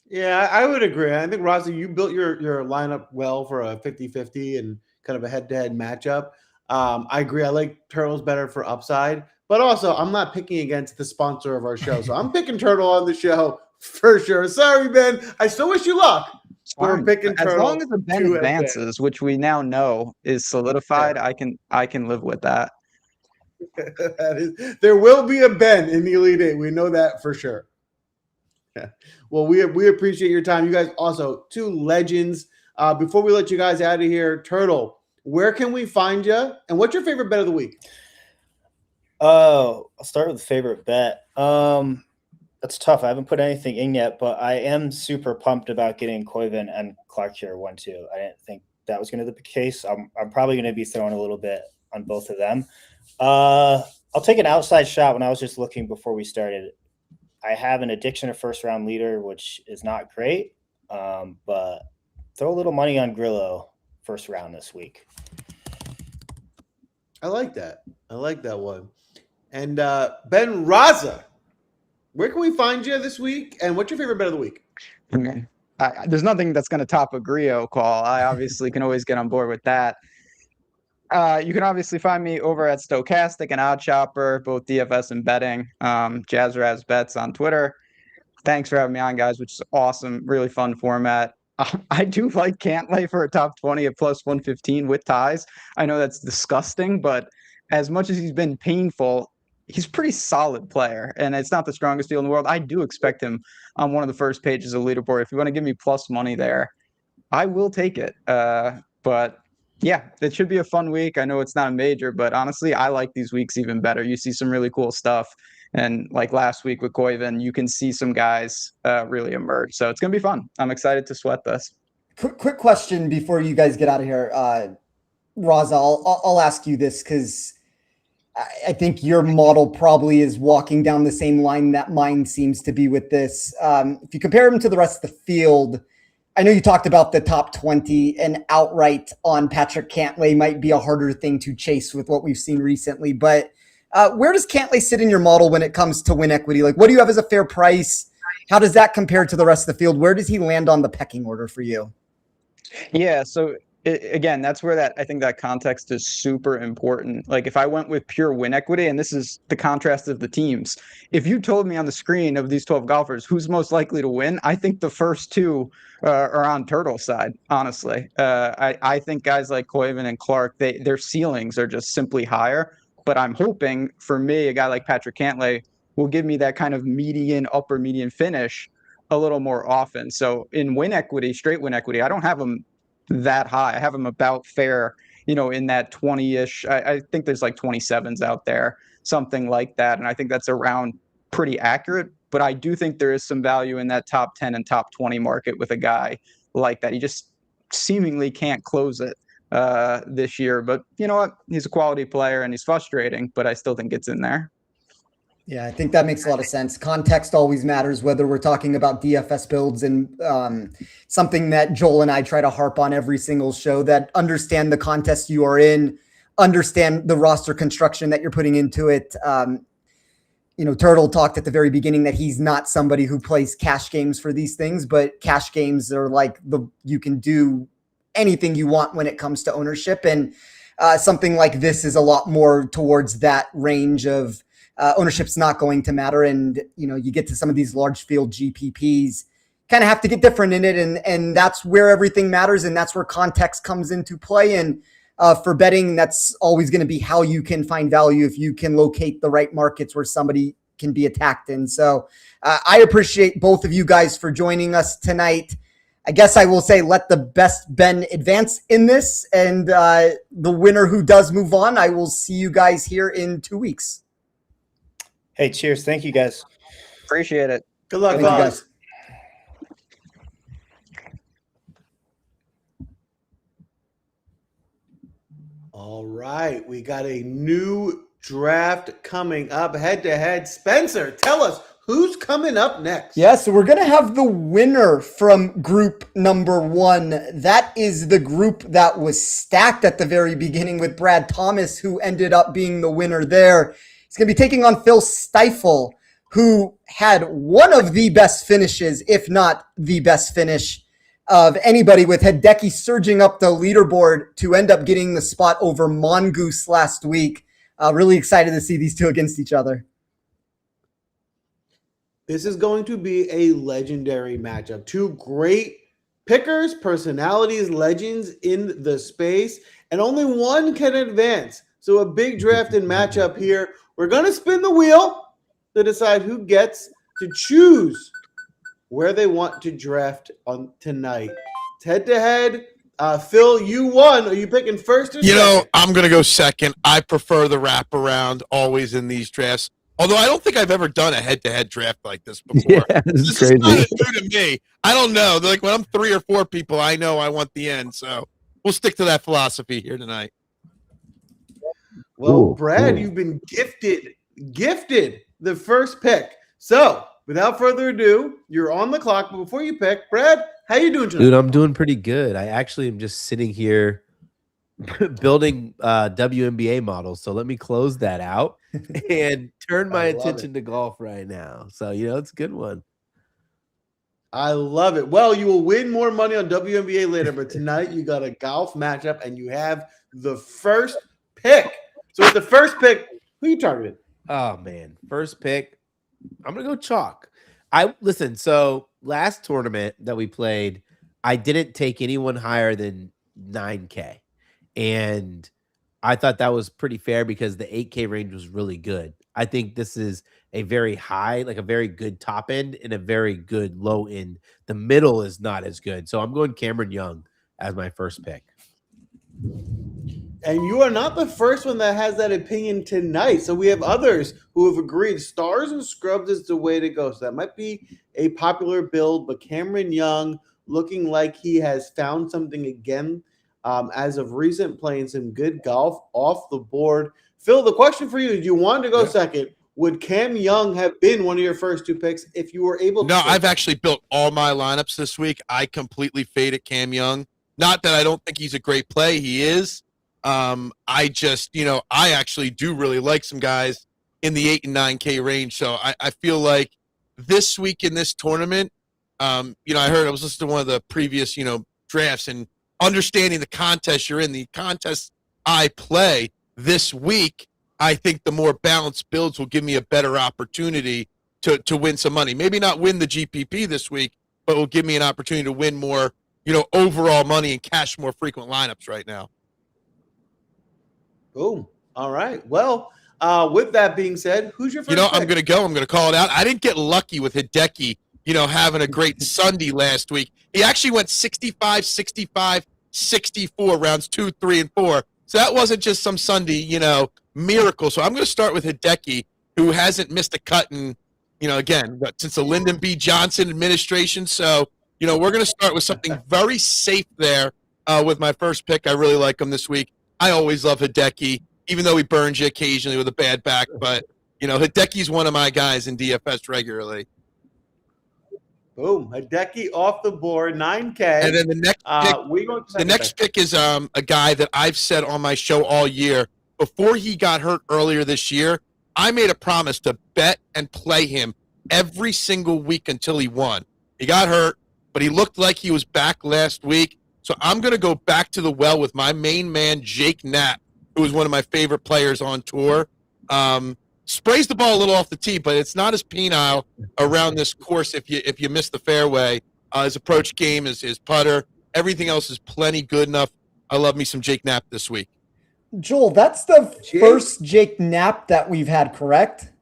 Yeah, I would agree. I think, Rasa, you built your lineup well for a 50-50 and kind of a head-to-head matchup. I agree. I like Turtles better for upside, but also I'm not picking against the sponsor of our show. So I'm picking Turtle on the show for sure. Sorry, Ben. I still wish you luck. We're picking Turtle. As long as the Ben advances, which we now know is solidified, yeah. I can live with that. There will be a Ben in the Elite 8. We know that for sure. Yeah. Well, we appreciate your time. You guys also 2 legends. Before we let you guys out of here, Turtle, where can we find you? And what's your favorite bet of the week? I'll start with the favorite bet. That's tough. I haven't put anything in yet, but I am super pumped about getting Koivu and Clark here 1-2. I didn't think that was going to be the case. I'm probably going to be throwing a little bit on both of them. I'll take an outside shot. When I was just looking before we started, I have an addiction to first round leader, which is not great, but throw a little money on Grillo first round this week. I like that. I like that one. And Ben Rasa, where can we find you this week? And what's your favorite bet of the week? Okay. There's nothing that's going to top a Grillo call. I obviously can always get on board with that. You can obviously find me over at Stochastic and Odd Chopper, both DFS and betting. Jazzraz Bets on Twitter. Thanks for having me on, guys, which is awesome. Really fun format. I do like Cantlay for a top 20 at plus 115 with ties. I know that's disgusting, but as much as he's been painful, he's a pretty solid player, and it's not the strongest field in the world. I do expect him on one of the first pages of leaderboard. If you want to give me plus money there, I will take it. But yeah, it should be a fun week. I know it's not a major, but honestly, I like these weeks even better. You see some really cool stuff. And like last week with Koivu, you can see some guys really emerge. So it's going to be fun. I'm excited to sweat this. Quick question before you guys get out of here. Rasa, I'll ask you this because I think your model probably is walking down the same line that mine seems to be with this. If you compare him to the rest of the field, I know you talked about the top 20, and outright on Patrick Cantlay might be a harder thing to chase with what we've seen recently. But where does Cantlay sit in your model when it comes to win equity? Like, what do you have as a fair price? How does that compare to the rest of the field? Where does he land on the pecking order for you? Yeah, so again, that's where I think that context is super important. Like if I went with pure win equity, and this is the contrast of the teams, if you told me on the screen of these 12 golfers who's most likely to win, I think the first two are on Turtle's side, honestly. I think guys like Koiven and Clark, their ceilings are just simply higher. But I'm hoping, for me, a guy like Patrick Cantlay will give me that kind of median, upper median finish a little more often. So in win equity, straight win equity, I don't have him that high. I have him about fair, in that 20-ish. I think there's like 27s out there, something like that. And I think that's around pretty accurate. But I do think there is some value in that top 10 and top 20 market with a guy like that. He just seemingly can't close it this year. But you know what? He's a quality player and he's frustrating, but I still think it's in there. Yeah, I think that makes a lot of sense. Context always matters, whether we're talking about DFS builds, and something that Joel and I try to harp on every single show, that understand the contest you are in, understand the roster construction that you're putting into it. Turtle talked at the very beginning that he's not somebody who plays cash games for these things, but cash games are like you can do anything you want when it comes to ownership. And something like this is a lot more towards that range of ownership's not going to matter. And, you get to some of these large field GPPs, kind of have to get different in it. And that's where everything matters. And that's where context comes into play. And for betting, that's always going to be how you can find value, if you can locate the right markets where somebody can be attacked in. So I appreciate both of you guys for joining us tonight. I guess I will say, let the best Ben advance in this. And the winner who does move on, I will see you guys here in 2 weeks. Hey, cheers. Thank you, guys. Appreciate it. Good luck, Thank you, guys. guys. All right, we got a new draft coming up, head-to-head. Spencer, tell us who's coming up next. Yeah, so we're going to have the winner from group number 1. That is the group that was stacked at the very beginning with Brad Thomas, who ended up being the winner there. He's going to be taking on Phil Stiefel, who had one of the best finishes, if not the best finish of anybody, with Hideki surging up the leaderboard to end up getting the spot over Mongoose last week. Really excited to see these two against each other. This is going to be a legendary matchup. Two great pickers, personalities, legends in the space, and only one can advance. So a big draft and matchup here. We're going to spin the wheel to decide who gets to choose where they want to draft on tonight. It's head-to-head. Phil, you won. Are you picking first or second? I'm going to go second. I prefer the wraparound always in these drafts. Although I don't think I've ever done a head-to-head draft like this before. Yeah, this is crazy. Is kind of new to me. I don't know. They're like when I'm 3 or 4 people, I know I want the end. So we'll stick to that philosophy here tonight. Well, Brad, you've been gifted the first pick. So without further ado, you're on the clock. But before you pick, Brad, how you doing tonight? Dude, I'm doing pretty good. I actually am just sitting here building WNBA models. So let me close that out and turn my attention to golf right now. So, it's a good one. I love it. Well, you will win more money on WNBA later, but tonight you got a golf matchup and you have the first pick. So with the first pick, who you targeted? Oh, man. First pick, I'm going to go chalk. Listen, so last tournament that we played, I didn't take anyone higher than 9K. And I thought that was pretty fair because the 8K range was really good. I think this is a very high, like a very good top end and a very good low end. The middle is not as good. So I'm going Cameron Young as my first pick. And you are not the first one that has that opinion tonight. So we have others who have agreed stars and scrubs is the way to go. So that might be a popular build, but Cameron Young looking like he has found something again as of recent, playing some good golf off the board. Phil, the question for you is: you wanted to go Yeah. second. Would Cam Young have been one of your first two picks if you were able to? No, take I've him? actually built all my lineups this week. I completely faded Cam Young. Not that I don't think he's a great play. He is. I just, I actually do really like some guys in the 8 and 9K range. So I feel like this week in this tournament, I was listening to one of the previous, drafts and understanding the contest you're in, the contest I play this week, I think the more balanced builds will give me a better opportunity to win some money. Maybe not win the GPP this week, but will give me an opportunity to win more, overall money and cash more frequent lineups right now. Boom. All right. Well, with that being said, who's your first pick? I'm going to call it out. I didn't get lucky with Hideki, having a great Sunday last week. He actually went 65, 65, 64 rounds 2, 3, and 4. So that wasn't just some Sunday, miracle. So I'm going to start with Hideki, who hasn't missed a cut in, again, since the Lyndon B. Johnson administration. So, we're going to start with something very safe there with my first pick. I really like him this week. I always love Hideki, even though he burns you occasionally with a bad back. But, Hideki's one of my guys in DFS regularly. Boom. Hideki off the board, 9K. And then the next pick is a guy that I've said on my show all year. Before he got hurt earlier this year, I made a promise to bet and play him every single week until he won. He got hurt, but he looked like he was back last week. So I'm going to go back to the well with my main man, Jake Knapp, who is one of my favorite players on tour. Sprays the ball a little off the tee, but it's not as penile around this course if you miss the fairway. His approach game is his putter. Everything else is plenty good enough. I love me some Jake Knapp this week. Joel, that's the first Jake Knapp that we've had, correct?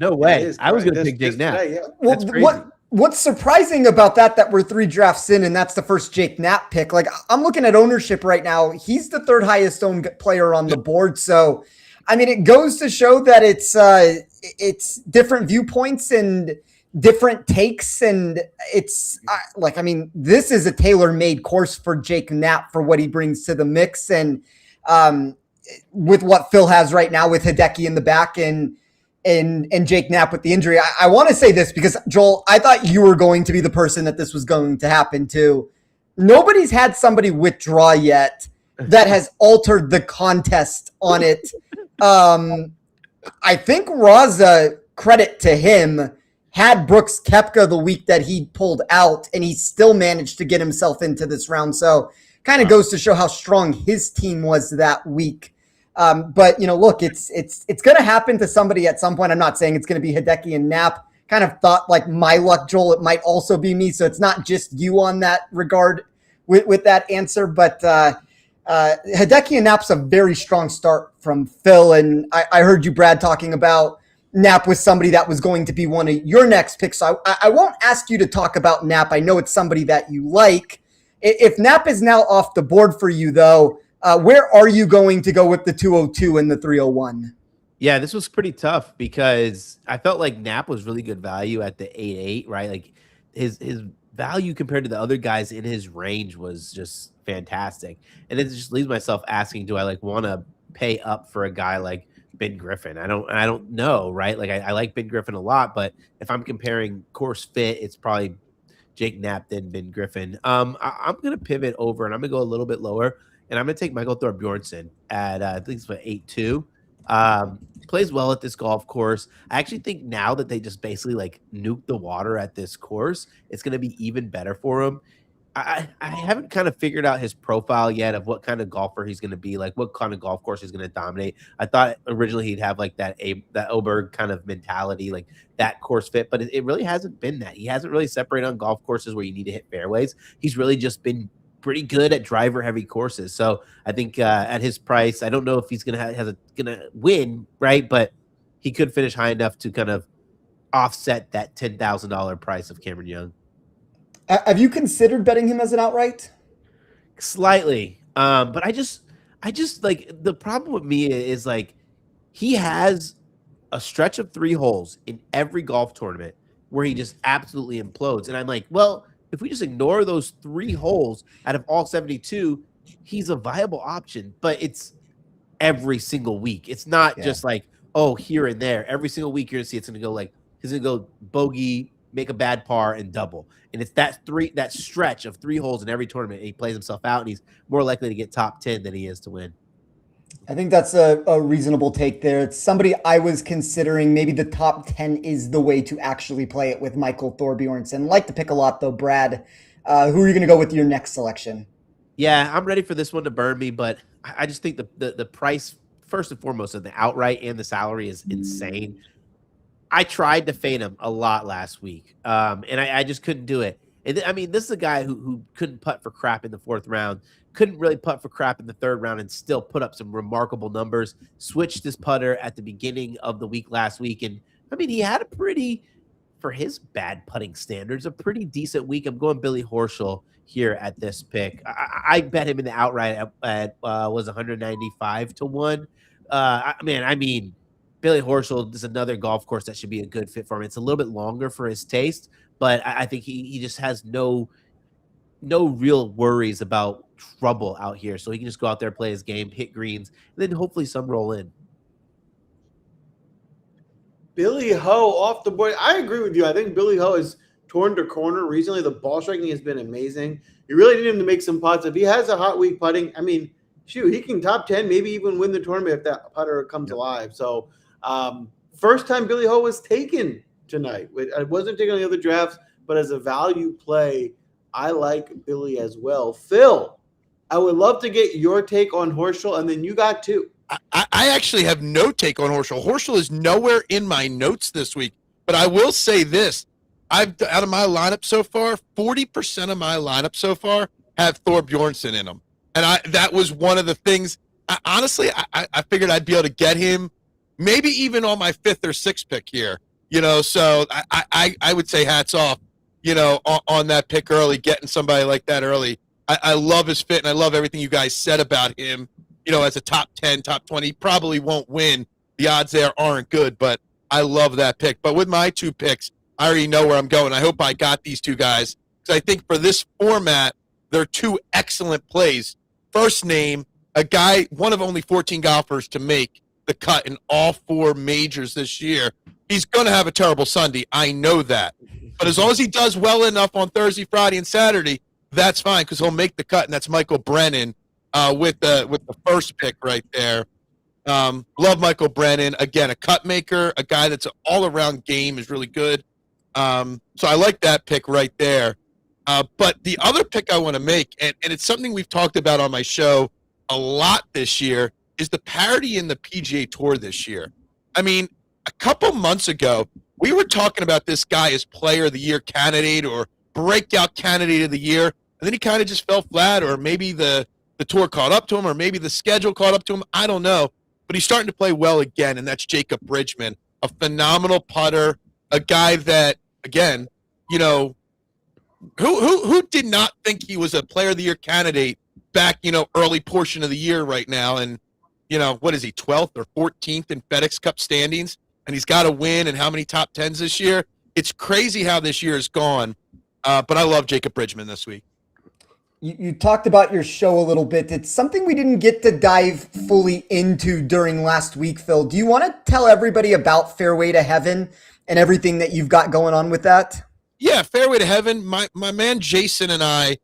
No way. I was going to pick Jake Knapp. Today, yeah. Well, That's crazy. what's surprising about that we're 3 drafts in and that's the first Jake Knapp pick. Like, I'm looking at ownership right now. He's the 3rd highest owned player on the board. So, I mean, it goes to show that it's different viewpoints and different takes. And it's this is a tailor-made course for Jake Knapp for what he brings to the mix. And with what Phil has right now with Hideki in the back and Jake Knapp with the injury, I want to say this because, Joel, I thought you were going to be the person that this was going to happen to. Nobody's had somebody withdraw yet that has altered the contest on it. I think Raza, credit to him, had Brooks Koepka the week that he pulled out, and he still managed to get himself into this round. So kind of goes to show how strong his team was that week. But look, it's going to happen to somebody at some point. I'm not saying it's going to be Hideki and Knapp. Kind of thought like my luck, Joel, it might also be me. So it's not just you on that regard with that answer. But Hideki and Knapp's a very strong start from Phil. And I heard you, Brad, talking about Knapp was somebody that was going to be one of your next picks. So I won't ask you to talk about Knapp. I know it's somebody that you like. If Knapp is now off the board for you, though, where are you going to go with the 202 and the 301? Yeah, this was pretty tough because I felt like Knapp was really good value at the 8-8, right? Like his value compared to the other guys in his range was just fantastic. And it just leaves myself asking, do I want to pay up for a guy like Ben Griffin? I don't know, right? Like I like Ben Griffin a lot, but if I'm comparing course fit, it's probably Jake Knapp than Ben Griffin. I'm going to pivot over and I'm going to go a little bit lower. And I'm going to take Michael Thorbjornsen at, I think it's about 8-2. Plays well at this golf course. I actually think now that they just basically nuke the water at this course, it's going to be even better for him. I haven't kind of figured out his profile yet of what kind of golfer he's going to be, like what kind of golf course he's going to dominate. I thought originally he'd have that Oberg kind of mentality, like that course fit, but it really hasn't been that. He hasn't really separated on golf courses where you need to hit fairways. He's really just been pretty good at driver heavy courses. So I think at his price, I don't know if he's gonna win, right? But he could finish high enough to kind of offset that $10,000 price of Cameron Young. Have you considered betting him as an outright? Slightly, but I just the problem with me is he has a stretch of 3 holes in every golf tournament where he just absolutely implodes, and I'm like, well, if we just ignore those 3 holes out of all 72, he's a viable option. But it's every single week. It's not Yeah. just like, oh, here and there. Every single week you're gonna see it's gonna go like he's gonna go bogey, make a bad par, and double. And it's that stretch of 3 holes in every tournament. And he plays himself out, and he's more likely to get top 10 than he is to win. I think that's a reasonable take there. It's somebody I was considering. Maybe the top 10 is the way to actually play it with Michael Thorbjornsen. Like to pick a lot though, Brad. Who are you going to go with your next selection? Yeah, I'm ready for this one to burn me, but I just think the price, first and foremost, of the outright and the salary is insane. I tried to fade him a lot last week, and I just couldn't do it. And I mean, this is a guy who couldn't putt for crap in the 4th round, couldn't really putt for crap in the 3rd round, and still put up some remarkable numbers. Switched his putter at the beginning of the week last week, and I mean, he had a pretty, for his bad putting standards, a pretty decent week. I'm going Billy Horschel here at this pick. I bet him in the outright at was 195 to 1. I mean, Billy Horschel is another golf course that should be a good fit for him. It's a little bit longer for his taste, but I think he just has no real worries about trouble out here. So he can just go out there, play his game, hit greens, and then hopefully some roll in. Billy Ho off the board. I agree with you. I think Billy Ho has turned a corner recently. The ball striking has been amazing. You really need him to make some putts. If he has a hot week putting, I mean, shoot, he can top 10, maybe even win the tournament if that putter comes alive. So first time Billy Ho was taken tonight. I wasn't taking the other drafts, but as a value play, I like Billy as well. Phil, I would love to get your take on Horschel, and then you got 2. I actually have no take on Horschel. Horschel is nowhere in my notes this week, but I will say this. Out of my lineup so far, 40% of my lineup so far have Thorbjornsen in them. And that was one of the things. Honestly, I figured I'd be able to get him maybe even on my 5th or 6th pick here. So I would say hats off, on that pick early, getting somebody like that early. I love his fit, and I love everything you guys said about him. As a top 10, top 20, probably won't win. The odds there aren't good, but I love that pick. But with my 2 picks, I already know where I'm going. I hope I got these 2 guys because I think for this format, they're 2 excellent plays. First name, a guy, one of only 14 golfers to make the cut in all 4 majors this year. He's going to have a terrible Sunday. I know that. But as long as he does well enough on Thursday, Friday, and Saturday, that's fine because he'll make the cut, and that's Michael Brennan. With the first pick right there. Love Michael Brennan. Again, a cut maker, a guy that's an all-around game, is really good. So I like that pick right there. But the other pick I want to make, and it's something we've talked about on my show a lot this year, is the parity in the PGA Tour this year. I mean, a couple months ago, we were talking about this guy as Player of the Year candidate or breakout candidate of the year, and then he kind of just fell flat, or maybe the tour caught up to him, or maybe the schedule caught up to him. I don't know. But he's starting to play well again, and that's Jacob Bridgman, a phenomenal putter, a guy that, again, who did not think he was a Player of the Year candidate back, early portion of the year right now. And, what is he, 12th or 14th in FedEx Cup standings? And he's got to win, and how many top 10s this year? It's crazy how this year has gone. But I love Jacob Bridgman this week. You talked about your show a little bit. It's something we didn't get to dive fully into during last week, Phil. Do you want to tell everybody about Fairway to Heaven and everything that you've got going on with that? Yeah, Fairway to Heaven. My man Jason and I,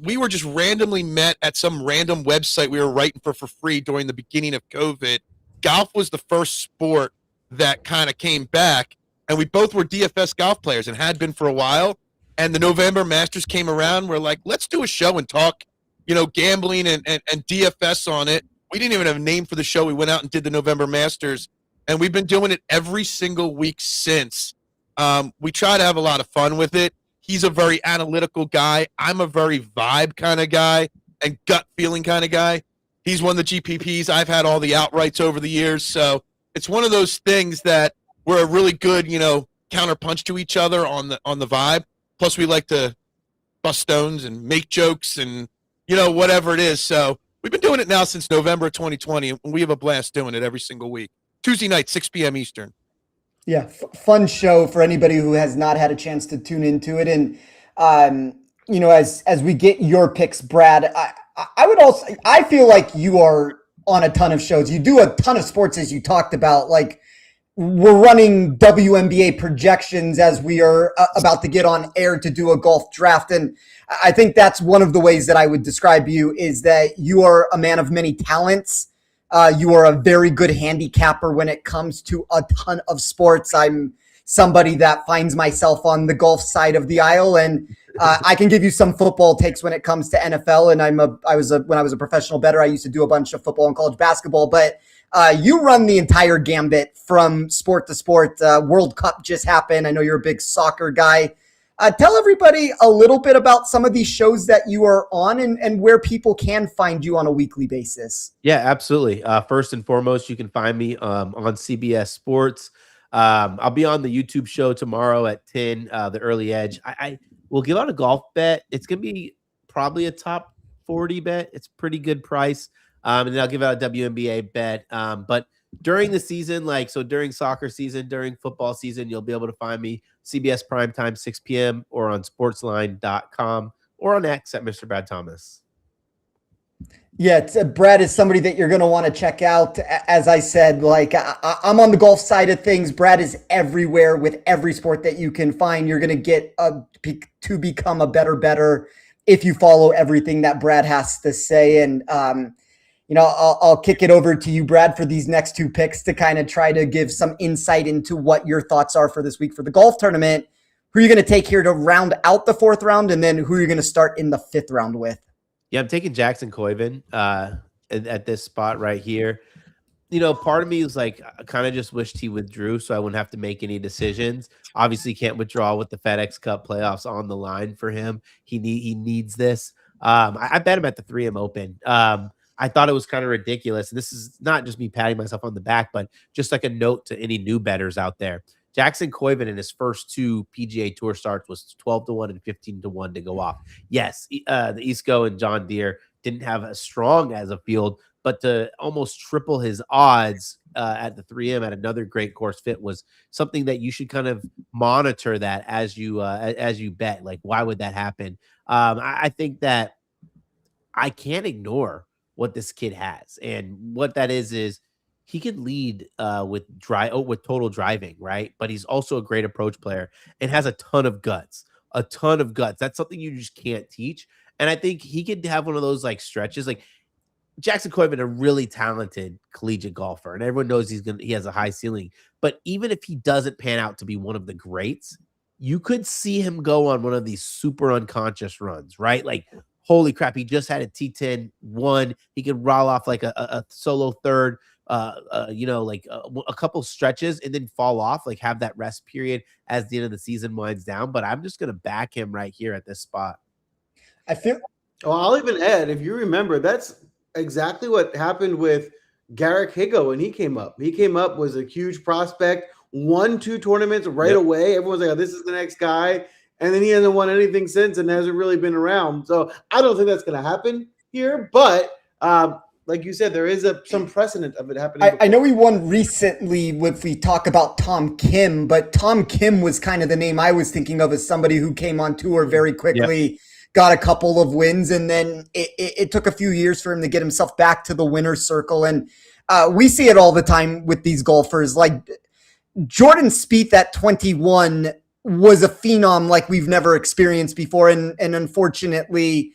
we were just randomly met at some random website we were writing for free during the beginning of COVID. Golf was the first sport that kind of came back, and we both were DFS golf players and had been for a while. And the November Masters came around. We're like, let's do a show and talk, gambling and DFS on it. We didn't even have a name for the show. We went out and did the November Masters, and we've been doing it every single week since. We try to have a lot of fun with it. He's a very analytical guy. I'm a very vibe kind of guy and gut feeling kind of guy. He's won the GPPs. I've had all the outrights over the years. So it's one of those things that we're a really good, counterpunch to each other on the vibe. Plus, we like to bust stones and make jokes and, whatever it is. So we've been doing it now since November of 2020, and we have a blast doing it every single week. Tuesday night, 6 p.m. Eastern. Yeah, fun show for anybody who has not had a chance to tune into it. And, as we get your picks, Brad, I feel like you are on a ton of shows. You do a ton of sports, as you talked about. Like, we're running WNBA projections as we are about to get on air to do a golf draft. And I think that's one of the ways that I would describe you, is that you are a man of many talents. You are a very good handicapper when it comes to a ton of sports. I'm somebody that finds myself on the golf side of the aisle, and I can give you some football takes when it comes to NFL. And when I was a professional bettor, I used to do a bunch of football and college basketball, but you run the entire gambit from sport to sport. World Cup just happened. I know you're a big soccer guy. Tell everybody a little bit about some of these shows that you are on, and where people can find you on a weekly basis. Yeah, absolutely. First and foremost, you can find me on CBS Sports. I'll be on the YouTube show tomorrow at 10, the Early Edge. I will give out a golf bet. It's going to be probably a top 40 bet. It's a pretty good price. And then I'll give out a WNBA bet. But during the season, during soccer season, during football season, you'll be able to find me CBS Primetime, 6 p.m. or on sportsline.com or on X at Mr. Brad Thomas. Yeah, Brad is somebody that you're going to want to check out. As I said, I'm on the golf side of things. Brad is everywhere with every sport that you can find. You're going to get to become a better if you follow everything that Brad has to say. And, I'll kick it over to you, Brad, for these next two picks to kind of try to give some insight into what your thoughts are for this week for the golf tournament. Who are you going to take here to round out the fourth round? And then who are you going to start in the fifth round with? Yeah, I'm taking Jackson Koiven at this spot right here. Part of me is like, I kind of just wished he withdrew so I wouldn't have to make any decisions. Obviously, can't withdraw with the FedEx Cup playoffs on the line for him. He needs this. I bet him at the 3M Open. I thought it was kind of ridiculous. And this is not just me patting myself on the back, but just like a note to any new bettors out there. Jackson Koiven in his first two PGA Tour starts was 12-1 and 15-1 to go off. Yes, the Isco and John Deere didn't have as strong as a field, but to almost triple his odds at the 3M at another great course fit was something that you should kind of monitor that as you bet. Like, why would that happen? I think that I can't ignore what this kid has, and what that is he can lead with total driving, right? But he's also a great approach player and has a ton of guts. That's something you just can't teach. And I think he could have one of those like stretches. Like, Jackson Koiven, a really talented collegiate golfer, and everyone knows he has a high ceiling. But even if he doesn't pan out to be one of the greats, you could see him go on one of these super unconscious runs, right? Like, holy crap, he just had a T10 1. He could roll off like a solo third, a couple stretches and then fall off, like have that rest period as the end of the season winds down. But I'm just going to back him right here at this spot. I'll even add, if you remember, that's exactly what happened with Garrick Higo when he came up. He came up, was a huge prospect, won 2 tournaments right away. Everyone's like, oh, this is the next guy. And then he hasn't won anything since and hasn't really been around. So I don't think that's going to happen here. But like you said, there is some precedent of it happening. I know he won recently if we talk about Tom Kim, but Tom Kim was kind of the name I was thinking of as somebody who came on tour very quickly, got a couple of wins, and then it took a few years for him to get himself back to the winner's circle. And we see it all the time with these golfers. Like, Jordan Spieth at 21 was a phenom like we've never experienced before. And unfortunately,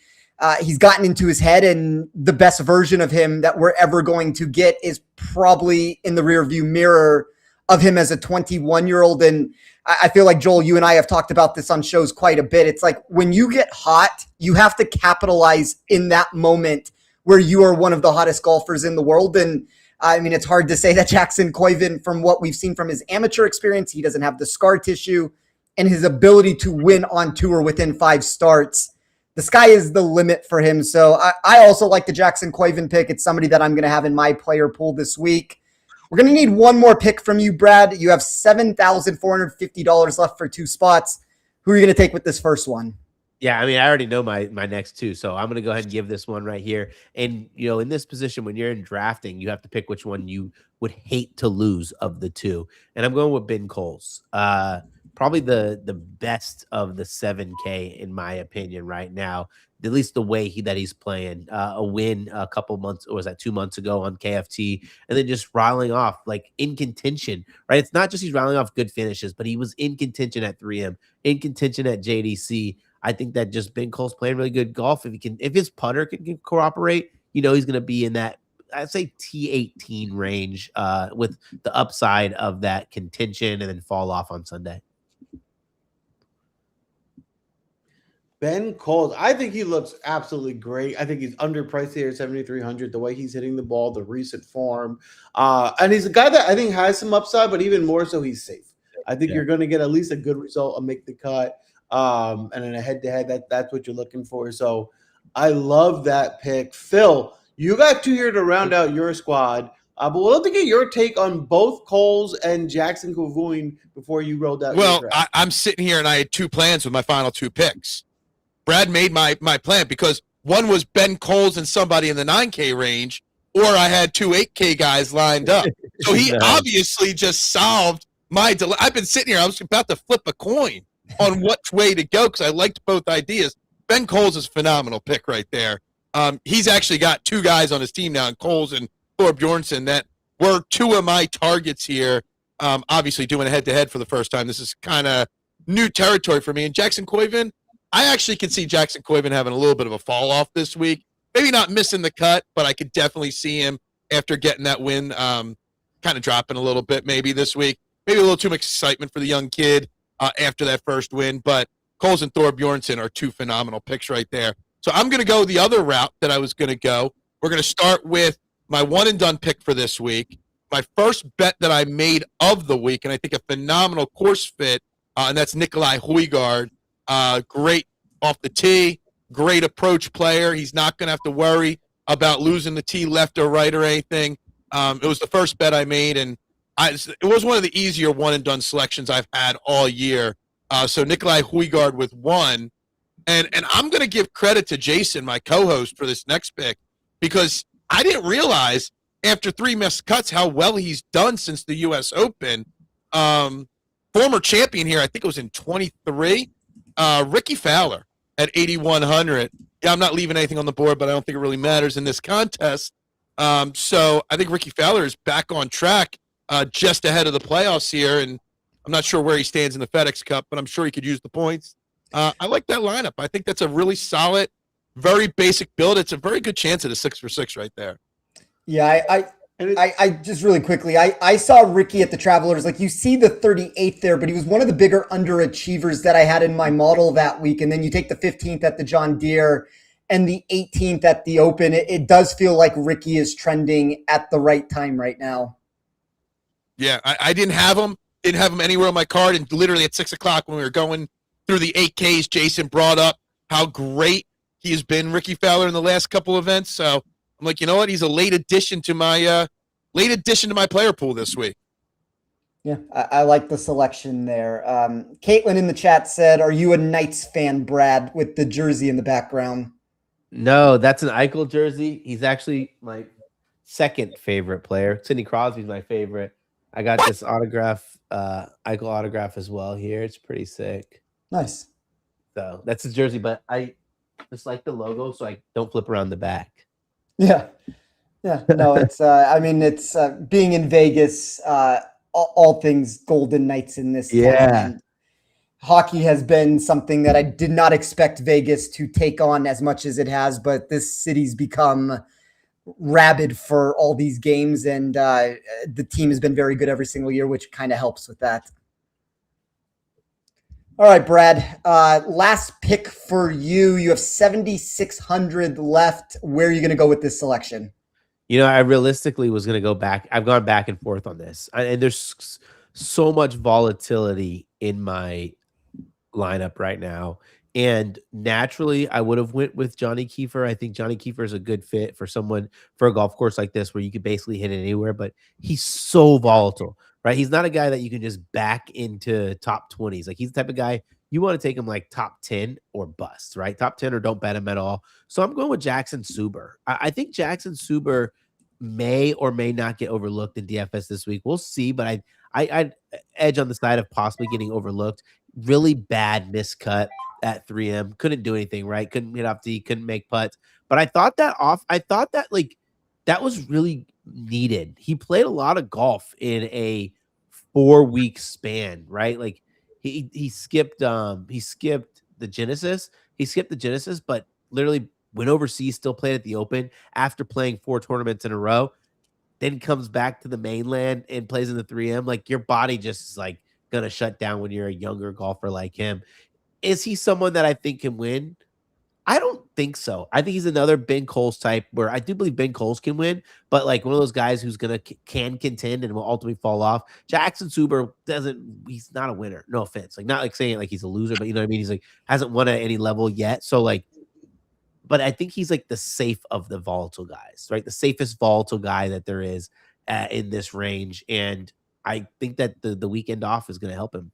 he's gotten into his head, and the best version of him that we're ever going to get is probably in the rearview mirror of him as a 21-year-old. And I feel like, Joel, you and I have talked about this on shows quite a bit. It's like, when you get hot, you have to capitalize in that moment where you are one of the hottest golfers in the world. And I mean, it's hard to say that Jackson Koiven, from what we've seen from his amateur experience, he doesn't have the scar tissue and his ability to win on tour within 5 starts. The sky is the limit for him. So I also like the Jackson Koiven pick. It's somebody that I'm going to have in my player pool this week. We're going to need one more pick from you, Brad. You have $7,450 left for 2 spots. Who are you going to take with this first one? Yeah, I mean, I already know my next 2, so I'm going to go ahead and give this one right here. And, in this position, when you're in drafting, you have to pick which one you would hate to lose of the 2. And I'm going with Ben Coles. Probably the best of the 7K, in my opinion, right now. at least the way that he's playing. A win a couple months, or was that 2 months ago on KFT, and then just riling off like in contention, right? It's not just he's riling off good finishes, but he was in contention at 3M, in contention at JDC. I think that just Ben Cole's playing really good golf. If his putter can cooperate, he's going to be in that, I'd say T18 range with the upside of that contention and then fall off on Sunday. Ben Cole, I think he looks absolutely great. I think he's underpriced here at 7,300. The way he's hitting the ball, the recent form, and he's a guy that I think has some upside, but even more so, he's safe. I think you're going to get at least a good result and make the cut. And in a head-to-head, that's what you're looking for. So I love that pick, Phil. You got two here to round out your squad, but we'll have to get your take on both Coles and Jackson Kavoin before you rolled out. Well, I'm sitting here and I had two plans with my final two picks. Brad made my plan because one was Ben Coles and somebody in the 9K range, or I had two 8K guys lined up. So he obviously just solved my delay. I've been sitting here. I was about to flip a coin on which way to go because I liked both ideas. Ben Coles is a phenomenal pick right there. He's actually got two guys on his team now, Coles and Thor Bjornsson, that were two of my targets here. Obviously doing a head-to-head for the first time. This is kind of new territory for me. And Jackson Koivin, I actually could see Jackson Koivin having a little bit of a fall off this week. Maybe not missing the cut, but I could definitely see him after getting that win kind of dropping a little bit maybe this week. Maybe a little too much excitement for the young kid after that first win. But Coles and Thor Bjornsson are two phenomenal picks right there. So I'm going to go the other route that I was going to go. We're going to start with my one-and-done pick for this week. My first bet that I made of the week, and I think a phenomenal course fit, and that's Nikolai Højgaard. Great off the tee, great approach player. He's not going to have to worry about losing the tee left or right or anything. It was the first bet I made, and it was one of the easier one-and-done selections I've had all year. So Nikolai Højgaard with one. And I'm going to give credit to Jason, my co-host, for this next pick, because I didn't realize after three missed cuts how well he's done since the U.S. Open. Former champion here, I think it was in 23. Ricky Fowler at 8,100. Yeah, I'm not leaving anything on the board, but I don't think it really matters in this contest. So I think Ricky Fowler is back on track just ahead of the playoffs here, and I'm not sure where he stands in the FedEx Cup, but I'm sure he could use the points. I like that lineup. I think that's a really solid, very basic build. It's a very good chance at a 6-for-6 right there. Yeah, I just really quickly, I saw Ricky at the Travelers. Like, you see the 38th there, but he was one of the bigger underachievers that I had in my model that week. And then you take the 15th at the John Deere and the 18th at the Open. It does feel like Ricky is trending at the right time right now. Yeah, I didn't have him anywhere on my card. And literally at 6 o'clock when we were going through the 8Ks, Jason brought up how great he has been, Ricky Fowler, in the last couple events. So I'm like, you know what? He's a late addition to my player pool this week. Yeah, I like the selection there. Caitlin in the chat said, "Are you a Knights fan, Brad?" with the jersey in the background. No, that's an Eichel jersey. He's actually my second favorite player. Sidney Crosby's my favorite. I got this autograph, Eichel autograph as well here. It's pretty sick. Nice. So that's his jersey, but I just like the logo, so I don't flip around the back. Yeah. No, it's, it's being in Vegas, all things Golden Knights in this town. Hockey has been something that I did not expect Vegas to take on as much as it has, but this city's become rabid for all these games, and the team has been very good every single year, which kind of helps with that. All right, Brad, last pick for you. You have 7,600 left. Where are you going to go with this selection? I realistically was going to go back. I've gone back and forth on this, and there's so much volatility in my lineup right now. And naturally, I would have went with Johnny Kiefer. I think Johnny Kiefer is a good fit for a golf course like this where you could basically hit it anywhere, but he's so volatile, right? He's not a guy that you can just back into top 20s. Like, he's the type of guy you want to take him like top 10 or bust, right? Top 10 or don't bet him at all. So I'm going with Jackson Suber. I think Jackson Suber may or may not get overlooked in DFS this week. We'll see, but I'd edge on the side of possibly getting overlooked. Really bad miscut at 3M, couldn't do anything, right? Couldn't get off tee, couldn't make putts. But I thought that like that was really needed. He played a lot of golf in a 4-week span, right? Like he skipped the Genesis. He skipped the Genesis, but literally went overseas, still played at the Open after playing 4 tournaments in a row, then comes back to the mainland and plays in the 3M. Like your body just is like gonna shut down when you're a younger golfer like him. Is he someone that I think can win? I don't think so. I think he's another Ben Coles type where I do believe Ben Coles can win, but like one of those guys who's can contend and will ultimately fall off. Jackson Suber he's not a winner. No offense. Like not like saying like he's a loser, but you know what I mean? He's like hasn't won at any level yet. So like, but I think he's like the safe of the volatile guys, right? The safest volatile guy that there is in this range. And I think that the weekend off is going to help him.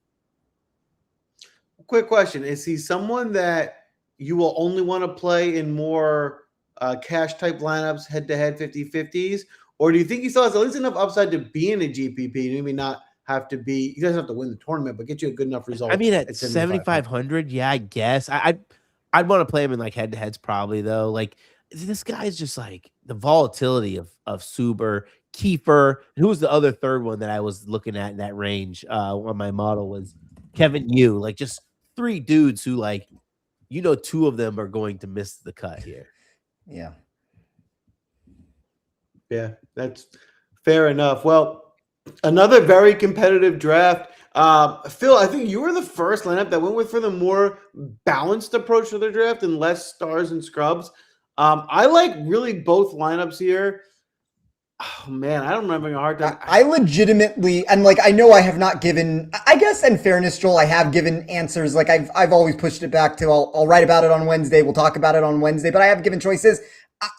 Quick question. Is he someone that you will only want to play in more cash type lineups, head-to-head 50-50s? Or do you think he still has at least enough upside to be in a GPP? Maybe not have to be – he doesn't have to win the tournament, but get you a good enough result. I mean, at 7,500, yeah, I guess. I'd want to play him in like head-to-heads probably, though. Like, this guy's just like the volatility of Suber, Kiefer. Who was the other third one that I was looking at in that range on my model was Kevin Yu. Like, just 3 dudes who like – 2 of them are going to miss the cut here. Yeah. Yeah, that's fair enough. Well, another very competitive draft. Phil, I think you were the first lineup that went for the more balanced approach to the draft and less stars and scrubs. I like really both lineups here. Oh man, I'm having a hard time. I legitimately, and like I know I have not given, I guess in fairness, Joel, I have given answers. Like I've always pushed it back to I'll write about it on Wednesday. We'll talk about it on Wednesday, but I have given choices.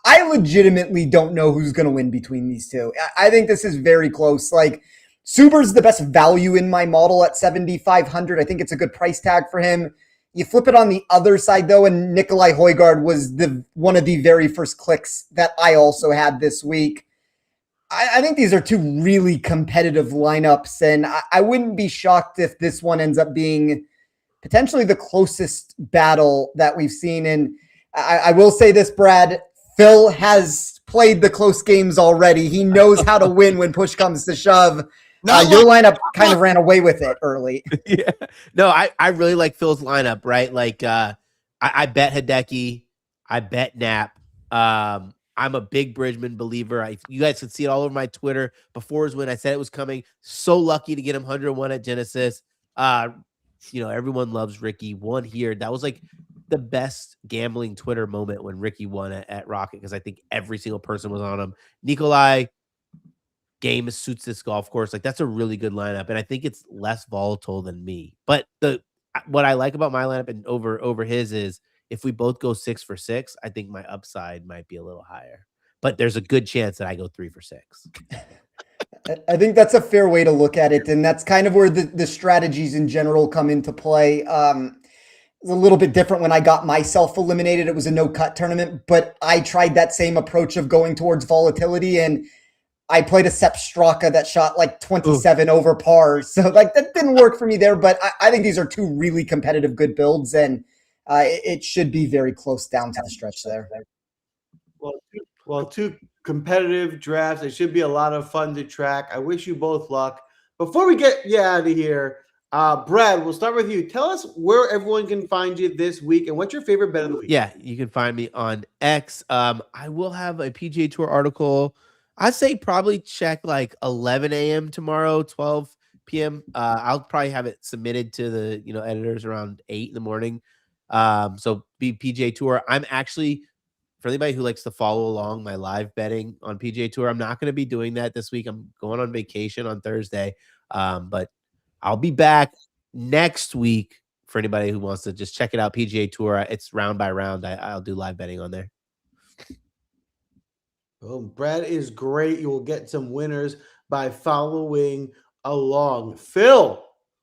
I legitimately don't know who's going to win between these two. I think this is very close. Like Suber's the best value in my model at 7,500. I think it's a good price tag for him. You flip it on the other side though, and Nikolai Højgaard was one of the very first clicks that I also had this week. I think these are 2 really competitive lineups, and I wouldn't be shocked if this one ends up being potentially the closest battle that we've seen. And I will say this, Brad, Phil has played the close games already. He knows how to win when push comes to shove. Your lineup kind of ran away with it early. Yeah. No, I really like Phil's lineup, right? Like I bet Hideki, I bet Knapp. I'm a big Bridgman believer. You guys can see it all over my Twitter. Before his win, I said it was coming. So lucky to get him 101 at Genesis. Everyone loves Ricky. Won here. That was like the best gambling Twitter moment when Ricky won at Rocket because I think every single person was on him. Nikolai, game suits this golf course. Like that's a really good lineup, and I think it's less volatile than me. But what I like about my lineup and over his is, if we both go 6 for 6, I think my upside might be a little higher. But there's a good chance that I go 3 for 6. I think that's a fair way to look at it. And that's kind of where the strategies in general come into play. It's a little bit different when I got myself eliminated. It was a no-cut tournament, but I tried that same approach of going towards volatility. And I played a Sepp Straka that shot like 27 over par. So like that didn't work for me there. But I think these are 2 really competitive good builds. And it should be very close down to the stretch there. Well, 2 competitive drafts. It should be a lot of fun to track. I wish you both luck. Before we get you out of here, Brad, we'll start with you. Tell us where everyone can find you this week and what's your favorite bet of the week. Yeah, you can find me on X. I will have a PGA Tour article. I'd say probably check like 11 a.m. tomorrow, 12 p.m. I'll probably have it submitted to the editors around 8 in the morning. So be PGA Tour. I'm actually, for anybody who likes to follow along my live betting on PGA Tour, I'm not going to be doing that this week. I'm going on vacation on Thursday. But I'll be back next week for anybody who wants to just check it out. PGA Tour. It's round by round. I'll do live betting on there. Boom. Brad is great. You will get some winners by following along. Phil,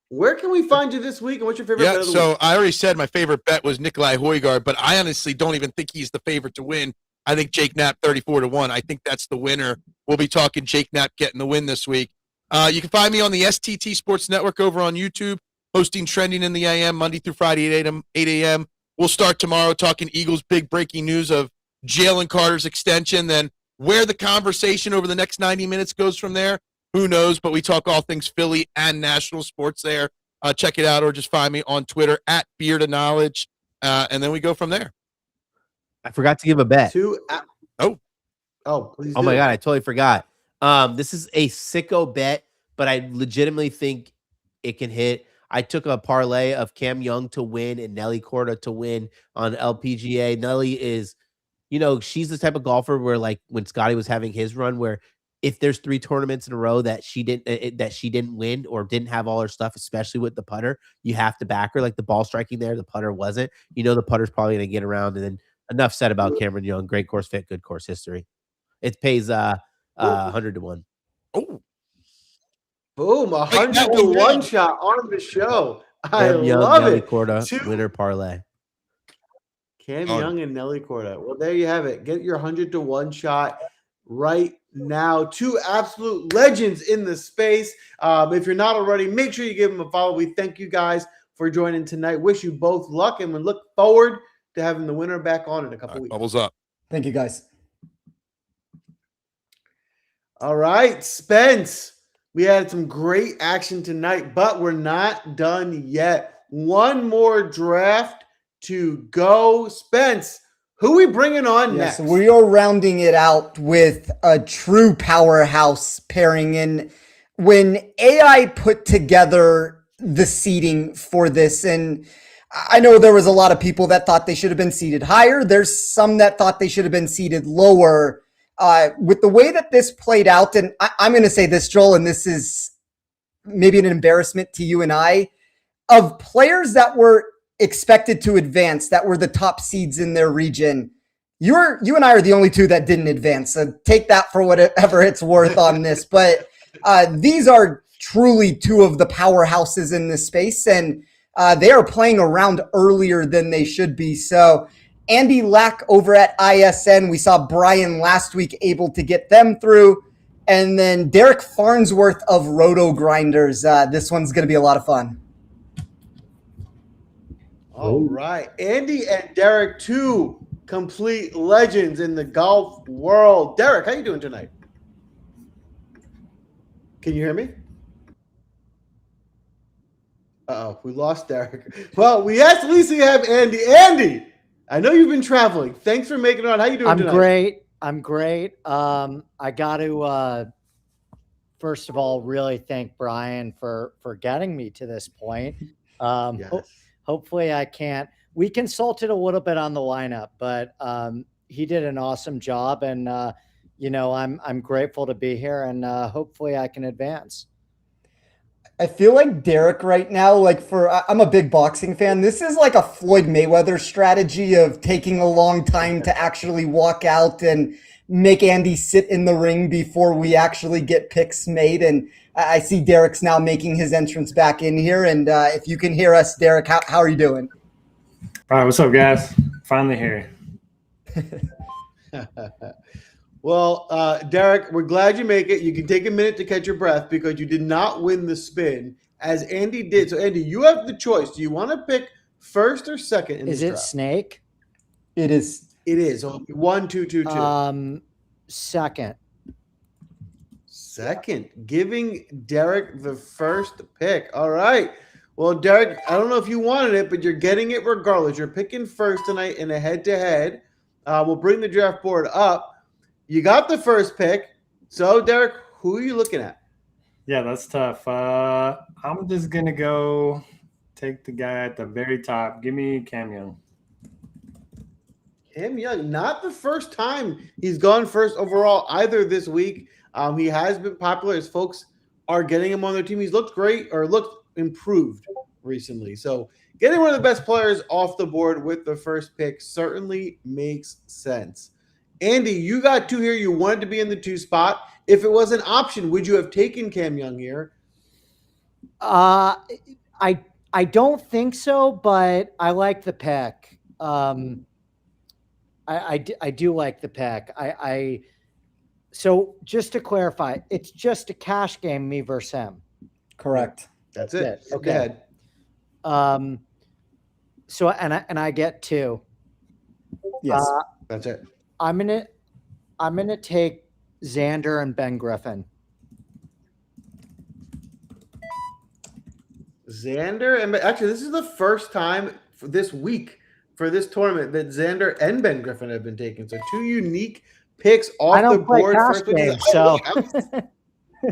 where can we find you this week, and what's your favorite bet of the week? I already said my favorite bet was Nikolai Højgaard, but I honestly don't even think he's the favorite to win. I think Jake Knapp 34-1. I think that's the winner. We'll be talking Jake Knapp getting the win this week. You can find me on the STT Sports Network over on YouTube. hosting Trending in the AM Monday through Friday at 8 a.m. We'll start tomorrow talking Eagles' big breaking news of Jalen Carter's extension. Then where the conversation over the next 90 minutes goes from there, who knows? But we talk all things Philly and national sports there. Check it out or just find me on Twitter at Beard of Knowledge. And then we go from there. I forgot to give a bet. Please Oh my God, I totally forgot. This is a sicko bet, but I legitimately think it can hit. I took a parlay of Cam Young to win and Nelly Korda to win on LPGA. Nelly is, she's the type of golfer where, like, when Scotty was having his run, where if there's 3 tournaments in a row that she didn't win or didn't have all her stuff, especially with the putter, you have to back her. Like the ball striking there, the putter wasn't. The putter's probably going to get around. And then enough said about Cameron Young. Great course fit, good course history. It pays 100 to 1. Oh, boom! 100 to 1 shot on the show. I Cam Young, love Nelly it. Korda, winner parlay. Cam Young and Nelly Korda. Well, there you have it. Get your 100 to 1 shot right now. 2 absolute legends in the space. If you're not already, make sure you give them a follow. We thank you guys for joining tonight. Wish you both luck, and we look forward to having the winner back on in a couple weeks. Bubbles up. Thank you, guys. All right, Spence. We had some great action tonight, but we're not done yet. One more draft to go. Spence, who we bringing on next? So we are rounding it out with a true powerhouse pairing in. When AI put together the seeding for this, and I know there was a lot of people that thought they should have been seated higher. There's some that thought they should have been seated lower. With the way that this played out, and I'm going to say this, Joel, and this is maybe an embarrassment to you and I, of players that were expected to advance, that were the top seeds in their region, you and I are the only 2 that didn't advance. So take that for whatever it's worth on this. But these are truly 2 of the powerhouses in this space, and they are playing around earlier than they should be. So Andy Lack over at ISN. We saw Brian last week able to get them through. And then Derek Farnsworth of Roto Grinders. This one's going to be a lot of fun. All right. Andy and Derek, 2 complete legends in the golf world. Derek, how you doing tonight? Can you hear me? Uh-oh, we lost Derek. Well, we at least have Andy. Andy, I know you've been traveling. Thanks for making it on. How you doing tonight? I'm great. I got to first of all really thank Brian for getting me to this point. Yes. Hopefully I can't. We consulted a little bit on the lineup, but he did an awesome job, and I'm grateful to be here, and hopefully I can advance. I feel like Derek right now, I'm a big boxing fan. This is like a Floyd Mayweather strategy of taking a long time to actually walk out and make Andy sit in the ring before we actually get picks made. And I see Derek's now making his entrance back in here. And if you can hear us, Derek, how are you doing? All right, what's up, guys? Finally here. Well, Derek, we're glad you make it. You can take a minute to catch your breath because you did not win the spin as Andy did. So, Andy, you have the choice. Do you want to pick first or second in this draft? Is it Snake? It is. It is. So 1, 2, 2, 2. Second. Second. Giving Derek the first pick. All right. Well, Derek, I don't know if you wanted it, but you're getting it regardless. You're picking first tonight in a head-to-head. We'll bring the draft board up. You got the first pick. So, Derek, who are you looking at? Yeah, that's tough. I'm just going to go take the guy at the very top. Give me Cam Young. Cam Young, not the first time he's gone first overall either this week. He has been popular as folks are getting him on their team. He's looked great or looked improved recently. So getting one of the best players off the board with the first pick certainly makes sense. Andy, you got 2 here. You wanted to be in the 2 spot. If it was an option, would you have taken Cam Young here? I don't think so, but I like the pick. I do like the pick. So just to clarify, it's just a cash game, me versus him. Correct. That's it. Okay. Go ahead. So I get 2. Yes. That's it. I'm gonna take Xander and Ben Griffin. Xander and actually, this is the first time for this week for this tournament that Xander and Ben Griffin have been taken. So 2 unique picks off I don't the play board. cash First pick is- games, so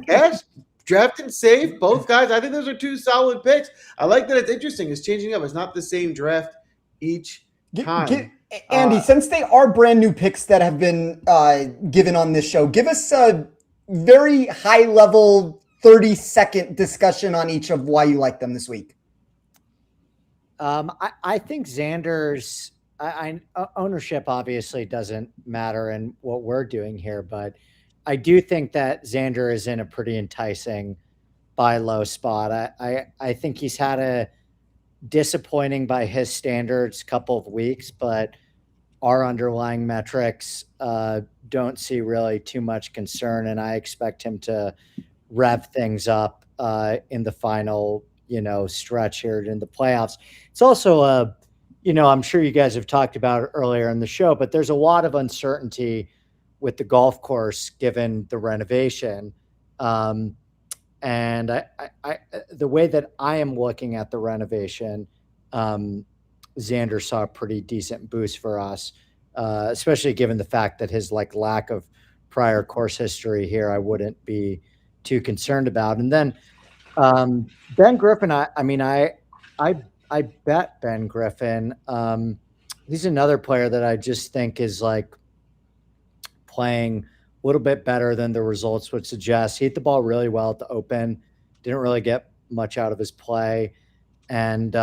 cash, draft and save, both guys. I think those are 2 solid picks. I like that it's interesting. It's changing up. It's not the same draft each time. Andy, since they are brand new picks that have been given on this show, give us a very high level 30-second discussion on each of why you like them this week. I think Xander's ownership obviously doesn't matter in what we're doing here, but I do think that Xander is in a pretty enticing buy low spot. I think he's had a disappointing by his standards couple of weeks, but our underlying metrics don't see really too much concern, and I expect him to rev things up in the final stretch here in the playoffs. It's also I'm sure you guys have talked about it earlier in the show, but there's a lot of uncertainty with the golf course given the renovation. And I the way that I am looking at the renovation, Xander saw a pretty decent boost for us, especially given the fact that his lack of prior course history here, I wouldn't be too concerned about. And then Ben Griffin, I bet Ben Griffin. He's another player that I just think is playing a little bit better than the results would suggest. He hit the ball really well at the Open, didn't really get much out of his play, and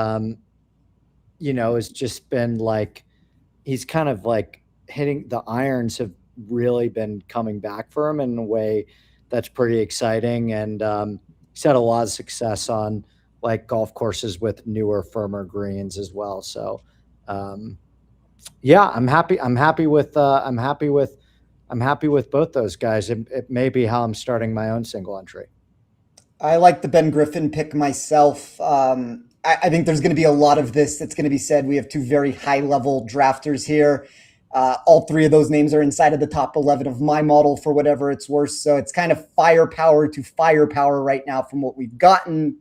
it's just been he's kind of hitting the irons have really been coming back for him in a way that's pretty exciting, and he's had a lot of success on golf courses with newer, firmer greens as well. So, I'm happy with both those guys. It may be how I'm starting my own single entry. I like the Ben Griffin pick myself. I think there's going to be a lot of this that's going to be said. We have 2 very high-level drafters here. All 3 of those names are inside of the top 11 of my model for whatever it's worth. So it's kind of firepower to firepower right now from what we've gotten.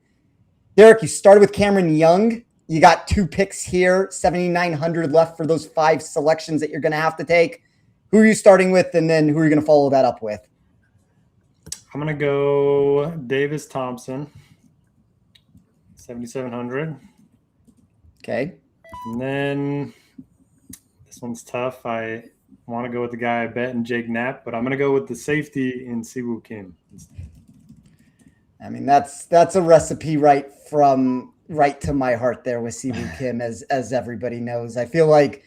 Derek, you started with Cameron Young. You got 2 picks here, 7,900 left for those 5 selections that you're going to have to take. Who are you starting with, and then who are you going to follow that up with? I'm going to go Davis Thompson, 7,700. Okay. And then this one's tough. I want to go with the guy I bet in Jake Knapp, but I'm going to go with the safety in Siwoo Kim. I mean, that's a recipe right to my heart there with Siwoo Kim, as everybody knows. I feel like,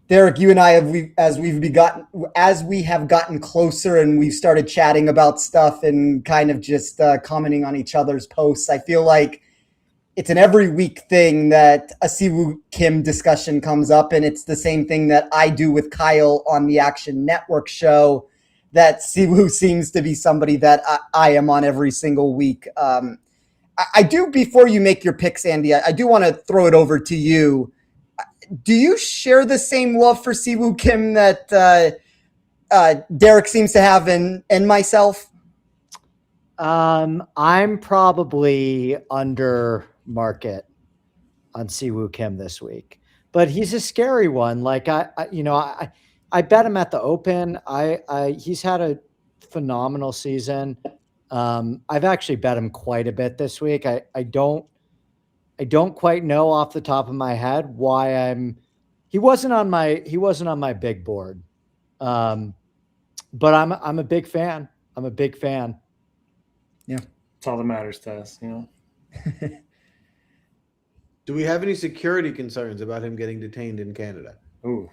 Derek, you and I as we have gotten closer and we've started chatting about stuff and kind of just commenting on each other's posts, I feel like it's an every week thing that a Siwoo Kim discussion comes up, and it's the same thing that I do with Kyle on the Action Network show, that Siwoo seems to be somebody that I am on every single week. I do, before you make your picks, Andy, I do want to throw it over to you. Do you share the same love for Siwoo Kim that Derek seems to have in myself? I'm probably under market on Siwoo Kim this week, but he's a scary one. I bet him at the Open. He's had a phenomenal season. I've actually bet him quite a bit this week. I don't quite know off the top of my head why he wasn't on my big board. But I'm a big fan. I'm a big fan. Yeah. That's all that matters to us, Do we have any security concerns about him getting detained in Canada? Ooh,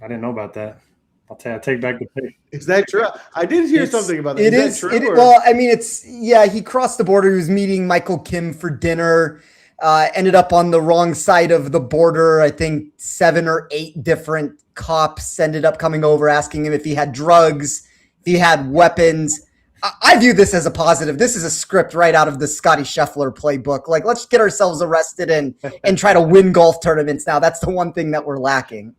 I didn't know about that. I'll take back the pick. Is that true? I did hear something about that. Is that true? Well, I mean, he crossed the border. He was meeting Michael Kim for dinner. Ended up on the wrong side of the border. I think 7 or 8 different cops ended up coming over asking him if he had drugs, if he had weapons. I view this as a positive. This is a script right out of the Scotty Scheffler playbook. Like, let's get ourselves arrested and try to win golf tournaments now. That's the one thing that we're lacking.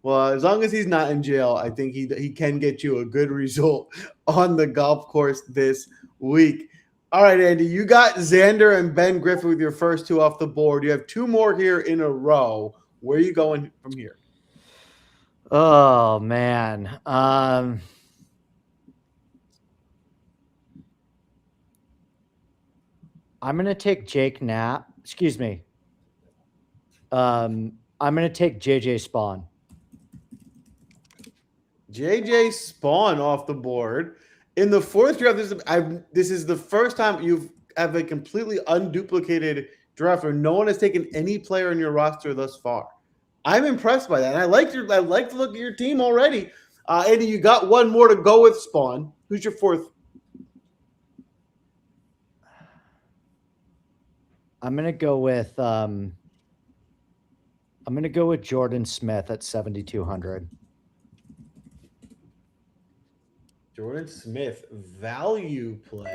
Well, as long as he's not in jail, I think he can get you a good result on the golf course this week. All right, Andy, you got Xander and Ben Griffin with your first two off the board. You have two more here in a row. Where are you going from here? Oh man. I'm going to take Jake Knapp. Excuse me. I'm going to take JJ Spawn. JJ Spawn off the board. In the fourth draft, this is the first time you have a completely unduplicated draft where no one has taken any player in your roster thus far. I'm impressed by that. And I like the look at your team already. Andy, you got one more to go with Spawn. Who's your fourth? I'm going to go with Jordan Smith at 7,200. Jordan Smith, value play.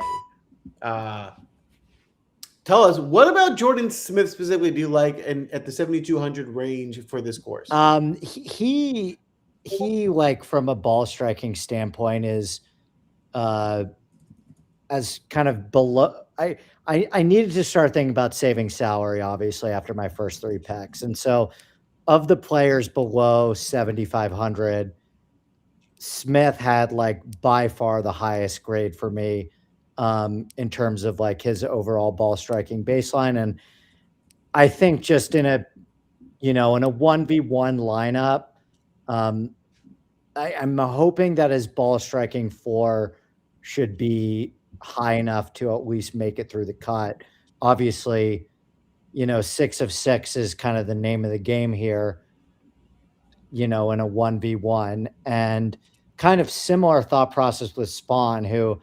Tell us, what about Jordan Smith specifically do you like at the 7,200 range for this course? He like from a ball striking standpoint is as kind of below. I needed to start thinking about saving salary, obviously, after my first three picks. And so of the players below 7,500, Smith had like by far the highest grade for me in terms of like his overall ball striking baseline. And I think just in a 1v1 lineup, I'm hoping that his ball striking floor should be high enough to at least make it through the cut. Obviously, 6 of 6 is kind of the name of the game here, in a 1v1, and kind of similar thought process with Spawn, who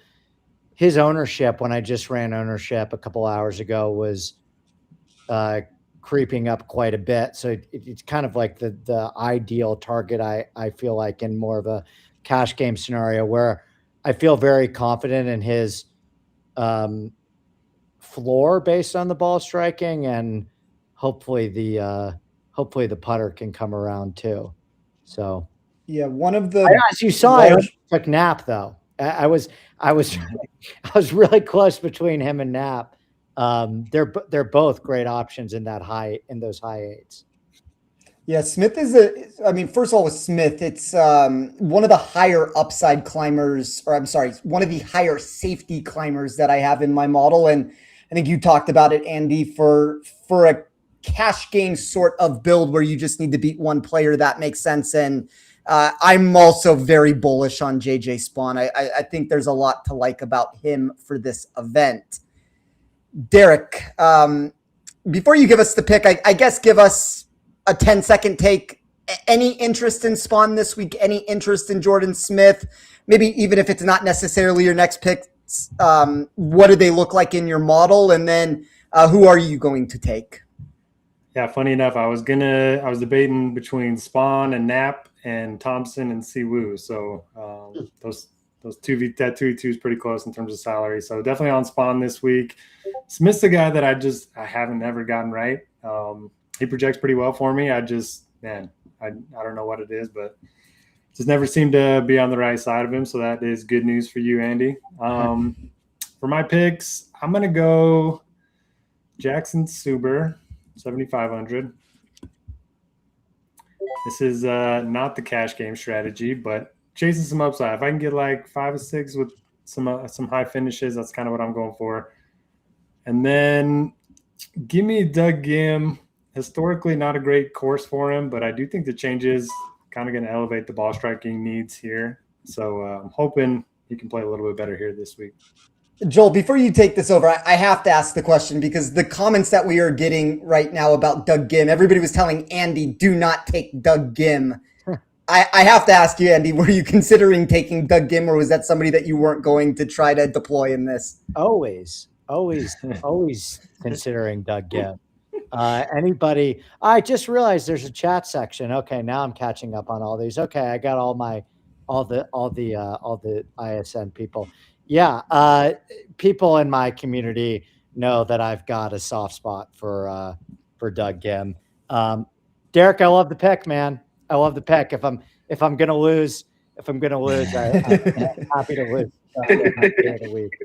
his ownership, when I just ran ownership a couple hours ago, was creeping up quite a bit. So it's kind of like the ideal target, I feel like, in more of a cash game scenario where I feel very confident in his floor based on the ball striking, and hopefully the putter can come around too. So yeah, one of the as you saw, I took Knapp though. I was really close between him and Knapp. They're both great options in those high eights. Yeah, Smith is first of all, with Smith, it's one of the higher upside climbers, one of the higher safety climbers that I have in my model. And I think you talked about it, Andy, for a cash game sort of build where you just need to beat one player, that makes sense. And I'm also very bullish on JJ Spawn. I think there's a lot to like about him for this event. Derek, before you give us the pick, I guess give us a 10-second take. Any interest in Spawn this week? Any interest in Jordan Smith? Maybe even if it's not necessarily your next pick, what do they look like in your model? And then who are you going to take? Yeah, funny enough, I was debating between Spawn and Knapp and Thompson and Siwoo. So those 2v2 is pretty close in terms of salary. So definitely on Spawn this week. Smith's the guy that I haven't ever gotten right. He projects pretty well for me. I don't know what it is, but just never seemed to be on the right side of him. So that is good news for you, Andy. For my picks, I'm going to go Jackson Suber, 7,500. This is not the cash game strategy, but chasing some upside. If I can get like 5 or 6 with some high finishes, that's kind of what I'm going for. And then give me Doug Gim. Historically, not a great course for him, but I do think the change is kind of going to elevate the ball striking needs here. So I'm hoping he can play a little bit better here this week. Joel, before you take this over, I have to ask the question because the comments that we are getting right now about Doug Gim, everybody was telling Andy, do not take Doug Gim. I have to ask you, Andy, were you considering taking Doug Gim, or was that somebody that you weren't going to try to deploy in this? Always considering Doug Gim. Anybody? I just realized there's a chat section. Okay, now I'm catching up on all these. Okay, I got all my all the ISN people. Yeah, people in my community know that I've got a soft spot for Doug Gim. Derek, I love the pick, man. I love the pick. If I'm gonna lose, I'm happy to lose. Of the week.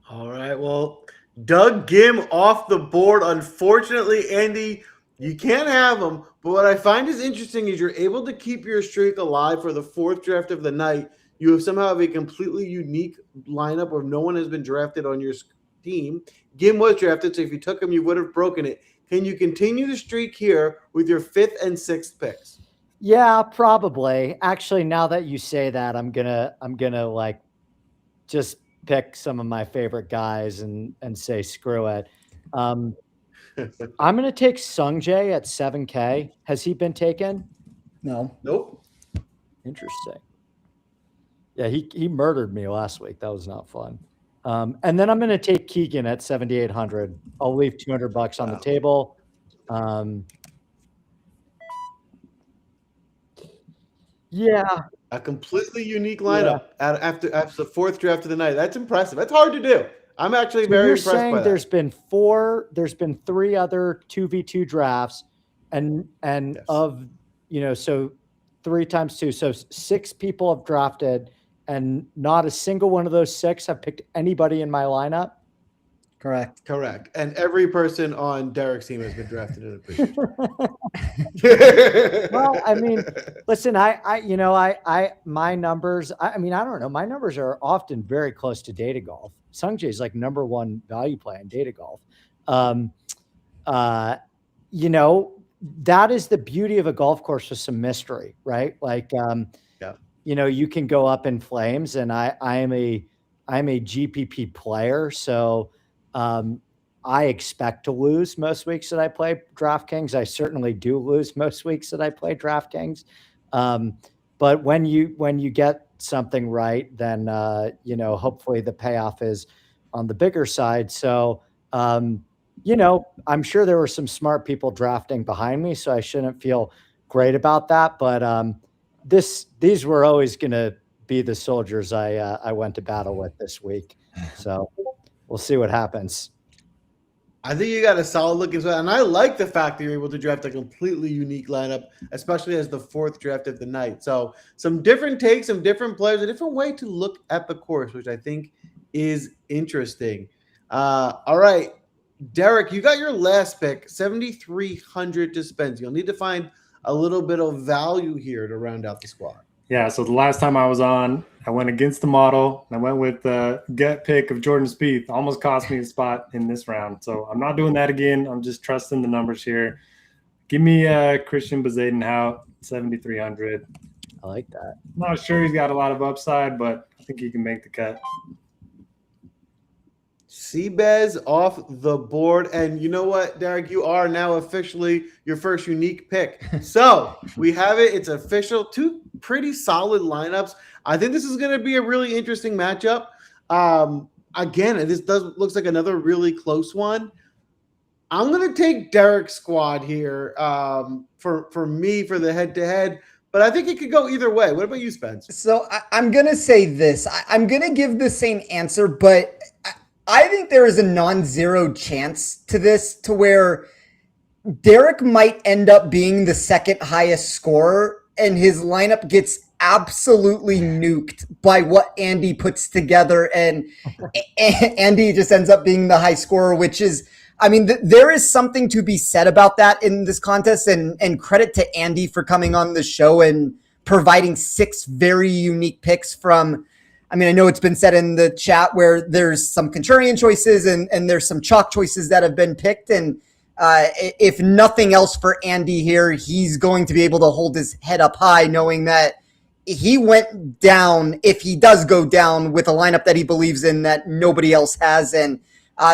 All right. Well, Doug Gim off the board. Unfortunately, Andy, you can't have him. But what I find is interesting is you're able to keep your streak alive for the fourth draft of the night. You have somehow have a completely unique lineup where no one has been drafted on your team. Gim was drafted, so if you took him, you would have broken it. Can you continue the streak here with your fifth and sixth picks? Yeah, probably. Actually, now that you say that, I'm gonna like just pick some of my favorite guys and say screw it. I'm gonna take Sung Jae at 7K. Has he been taken? No. Nope. Interesting. Yeah, he murdered me last week. That was not fun. And then I'm going to take Keegan at 7,800. I'll leave $200 on the table. Yeah, a completely unique lineup after the fourth draft of the night. That's impressive. That's hard to do. I'm actually very impressed by that. There's been 3 other 2v2 drafts, and yes. Of so 3 times 2, so 6 people have drafted, and not a single one of those 6 have picked anybody in my lineup. Correct. And every person on Derek's team has been drafted in a previous. Well, I mean, listen, my numbers, I don't know. My numbers are often very close to data golf. Sungjae is like number 1 value play in data golf. That is the beauty of a golf course with some mystery, right? Like, you can go up in flames, and I'm a GPP player. So, I expect to lose most weeks that I play DraftKings. I certainly do lose most weeks that I play DraftKings. But when you get something right, then hopefully the payoff is on the bigger side. So I'm sure there were some smart people drafting behind me, so I shouldn't feel great about that. But these were always going to be the soldiers I went to battle with this week. So we'll see what happens. I think you got a solid looking squad, and I like the fact that you're able to draft a completely unique lineup, especially as the fourth draft of the night. So some different takes, some different players, a different way to look at the course, which I think is interesting. All right, Derek, you got your last pick, 7,300 to spend. You'll need to find a little bit of value here to round out the squad. Yeah, so the last time I was on, I went against the model. I went with the gut pick of Jordan Spieth. Almost cost me a spot in this round. So I'm not doing that again. I'm just trusting the numbers here. Give me Christian Bezuidenhout, 7,300. I like that. Not sure he's got a lot of upside, but I think he can make the cut. Seabez off the board. And you know what, Derek? You are now officially your first unique pick. So we have it. It's official. 2 pretty solid lineups. I think this is going to be a really interesting matchup. Again, this looks like another really close one. I'm going to take Derek's squad here for me for the head-to-head. But I think it could go either way. What about you, Spence? So I'm going to say this. I'm going to give the same answer, but I think there is a non-zero chance to this, to where Derek might end up being the second highest scorer, and his lineup gets absolutely nuked by what Andy puts together, and Andy just ends up being the high scorer, which is, there is something to be said about that in this contest, and credit to Andy for coming on the show and providing 6 very unique picks from, I know it's been said in the chat where there's some contrarian choices and there's some chalk choices that have been picked. And if nothing else for Andy here, he's going to be able to hold his head up high, knowing that he went down, if he does go down, with a lineup that he believes in that nobody else has. And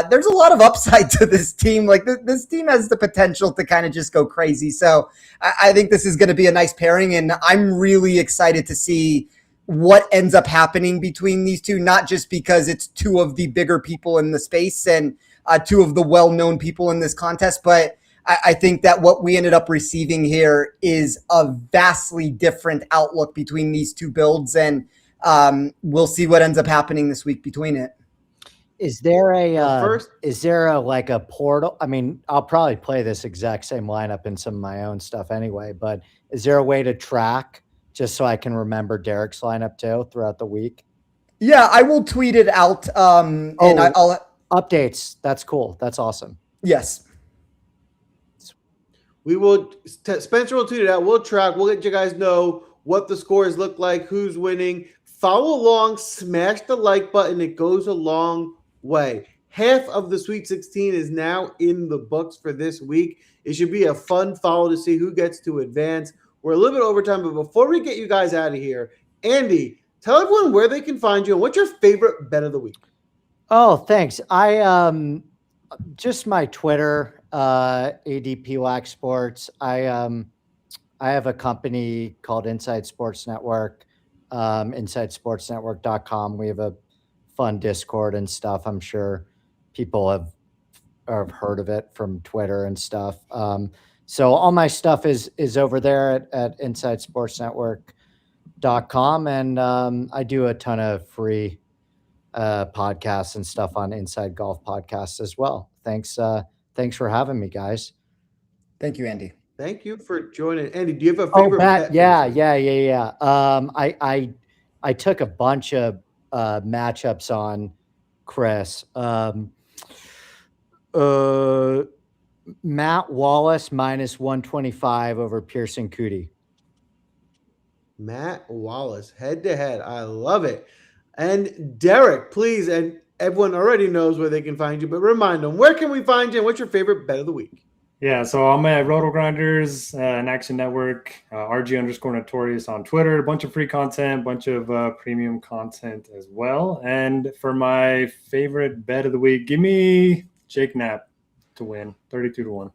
there's a lot of upside to this team. Like, this team has the potential to kind of just go crazy. So I think this is going to be a nice pairing, and I'm really excited to see what ends up happening between these two, not just because it's 2 of the bigger people in the space and 2 of the well-known people in this contest, but I think that what we ended up receiving here is a vastly different outlook between these two builds, and we'll see what ends up happening this week between it. Is there a first- is there a like a portal? I mean, I'll probably play this exact same lineup in some of my own stuff anyway, but is there a way to track just so I can remember Derek's lineup too throughout the week? Yeah, I will tweet it out. And I'll updates. That's cool. That's awesome. Yes. We will, Spencer will tweet it out. We'll track. We'll let you guys know what the scores look like, who's winning. Follow along, smash the like button. It goes a long way. Half of the Sweet 16 is now in the books for this week. It should be a fun follow to see who gets to advance. We're a little bit over time, but before we get you guys out of here, Andy, tell everyone where they can find you and what's your favorite bet of the week. Oh, thanks. I just my Twitter, ADP Wax Sports. I have a company called Inside Sports Network, InsideSportsNetwork.com. We have a fun Discord and stuff. I'm sure people have heard of it from Twitter and stuff. So all my stuff is over there at InsideSportsNetwork.com, and I do a ton of free podcasts and stuff on Inside Golf Podcasts as well. Thanks for having me, guys. Thank you, Andy. Thank you for joining. Andy, do you have a favorite bet? Yeah. I took a bunch of matchups on Chris. Matt Wallace minus 125 over Pearson Cootie. Matt Wallace, head to head. I love it. And Derek, please, and everyone already knows where they can find you, but remind them, where can we find you and what's your favorite bet of the week? Yeah, so I'm at Roto Grinders and Action Network, RG_Notorious on Twitter, a bunch of free content, bunch of premium content as well. And for my favorite bet of the week, give me Jake Knapp to win, 32-1.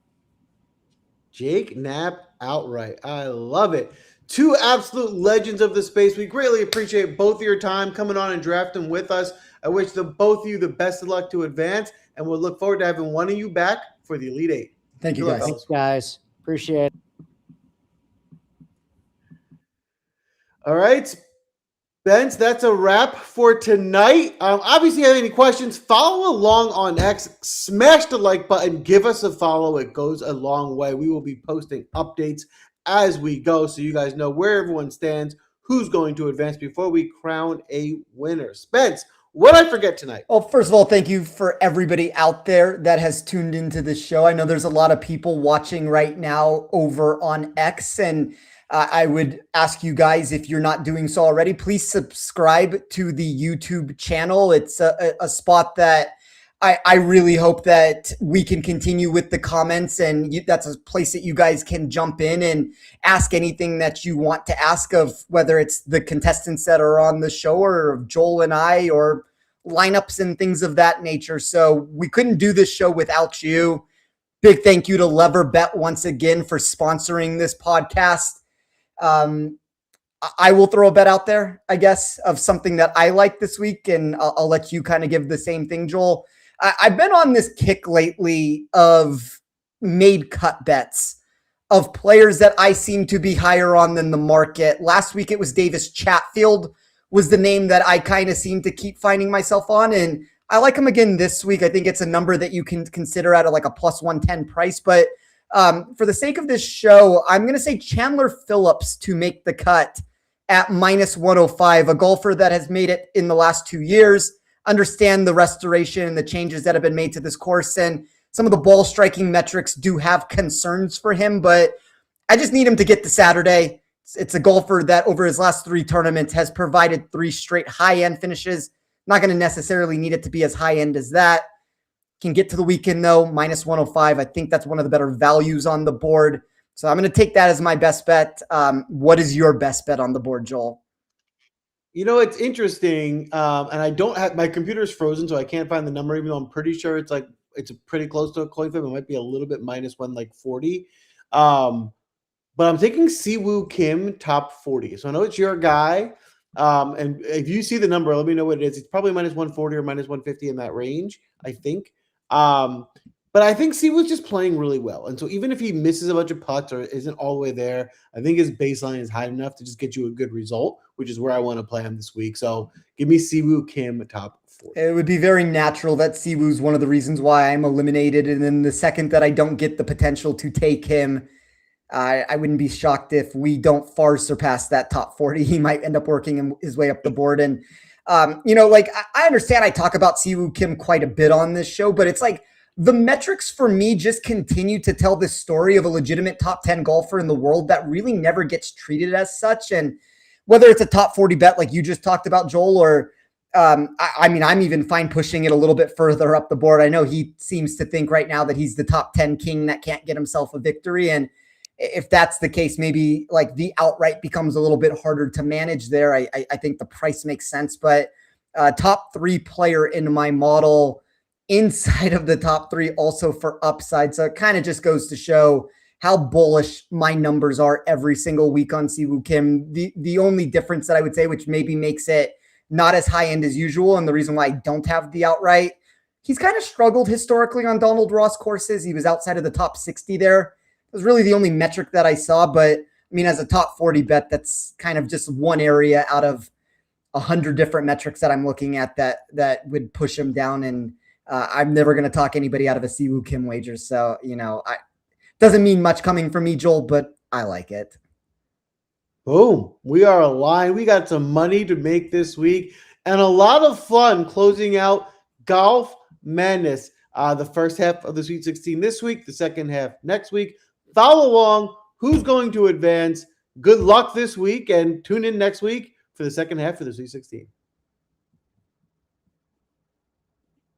Jake Knapp outright. I love it. Two absolute legends of the space. We greatly appreciate both of your time coming on and drafting with us. I wish both of you the best of luck to advance, and we'll look forward to having one of you back for the Elite Eight. Thank you, guys. Thanks, guys. Appreciate it. All right, Spence, that's a wrap for tonight. Obviously, if you have any questions, follow along on X. Smash the like button. Give us a follow. It goes a long way. We will be posting updates as we go so you guys know where everyone stands, who's going to advance before we crown a winner. Spence, what did I forget tonight? Well, first of all, thank you for everybody out there that has tuned into this show. I know there's a lot of people watching right now over on X, and I would ask you guys, if you're not doing so already, please subscribe to the YouTube channel. It's a spot that I really hope that we can continue with the comments, and that's a place that you guys can jump in and ask anything that you want to ask of, whether it's the contestants that are on the show or of Joel and I, or lineups and things of that nature. So we couldn't do this show without you. Big thank you to LEVR Bet once again for sponsoring this podcast. I will throw a bet out there, I guess, of something that I like this week, and I'll let you kind of give the same thing, Joel. I've been on this kick lately of made cut bets of players that I seem to be higher on than the market. Last week it was Davis Chatfield was the name that I kind of seem to keep finding myself on, and I like him again this week. I think it's a number that you can consider at like a plus 110 price, but for the sake of this show, I'm going to say Chandler Phillips to make the cut at minus 105, a golfer that has made it in the last 2 years. Understand the restoration and the changes that have been made to this course, and some of the ball striking metrics do have concerns for him, but I just need him to get to Saturday. It's a golfer that over his last 3 tournaments has provided 3 straight high-end finishes. Not going to necessarily need it to be as high-end as that. Can get to the weekend, though, minus 105. I think that's one of the better values on the board. So I'm going to take that as my best bet. What is your best bet on the board, Joel? You know, it's interesting, and I don't have – my computer's frozen, so I can't find the number, even though I'm pretty sure it's pretty close to a coin flip. It might be a little bit minus 140. But I'm taking Siwoo Kim top 40. So I know it's your guy. And if you see the number, let me know what it is. It's probably minus 140 or minus 150 in that range, I think. But I think Siwoo's just playing really well. And so even if he misses a bunch of putts or isn't all the way there, I think his baseline is high enough to just get you a good result, which is where I want to play him this week. So give me Siwoo Kim top 4. It would be very natural that Siwoo's one of the reasons why I'm eliminated. And then the second that I don't get the potential to take him, I wouldn't be shocked if we don't far surpass that top 40. He might end up working his way up the board. And, like I understand I talk about Siwoo Kim quite a bit on this show, but it's like the metrics for me just continue to tell this story of a legitimate top 10 golfer in the world that really never gets treated as such. And whether it's a top 40 bet like you just talked about, Joel, or I'm even fine pushing it a little bit further up the board. I know he seems to think right now that he's the top 10 king that can't get himself a victory. And if that's the case, maybe like the outright becomes a little bit harder to manage there. I think the price makes sense, but top 3 player in my model inside of the top 3 also for upside. So it kind of just goes to show how bullish my numbers are every single week on Siwoo Kim. The only difference that I would say, which maybe makes it not as high end as usual, and the reason why I don't have the outright, he's kind of struggled historically on Donald Ross courses. He was outside of the top 60 there. It was really the only metric that I saw, but I mean, as a top 40 bet, that's kind of just one area out of 100 different metrics that I'm looking at that would push him down. And I'm never going to talk anybody out of a Siwoo Kim wager. So, doesn't mean much coming from me, Joel, but I like it. Boom. We are aligned. We got some money to make this week and a lot of fun closing out Golf Madness. The first half of the Sweet 16 this week, the second half next week. Follow along. Who's going to advance? Good luck this week and tune in next week for the second half of the Sweet 16.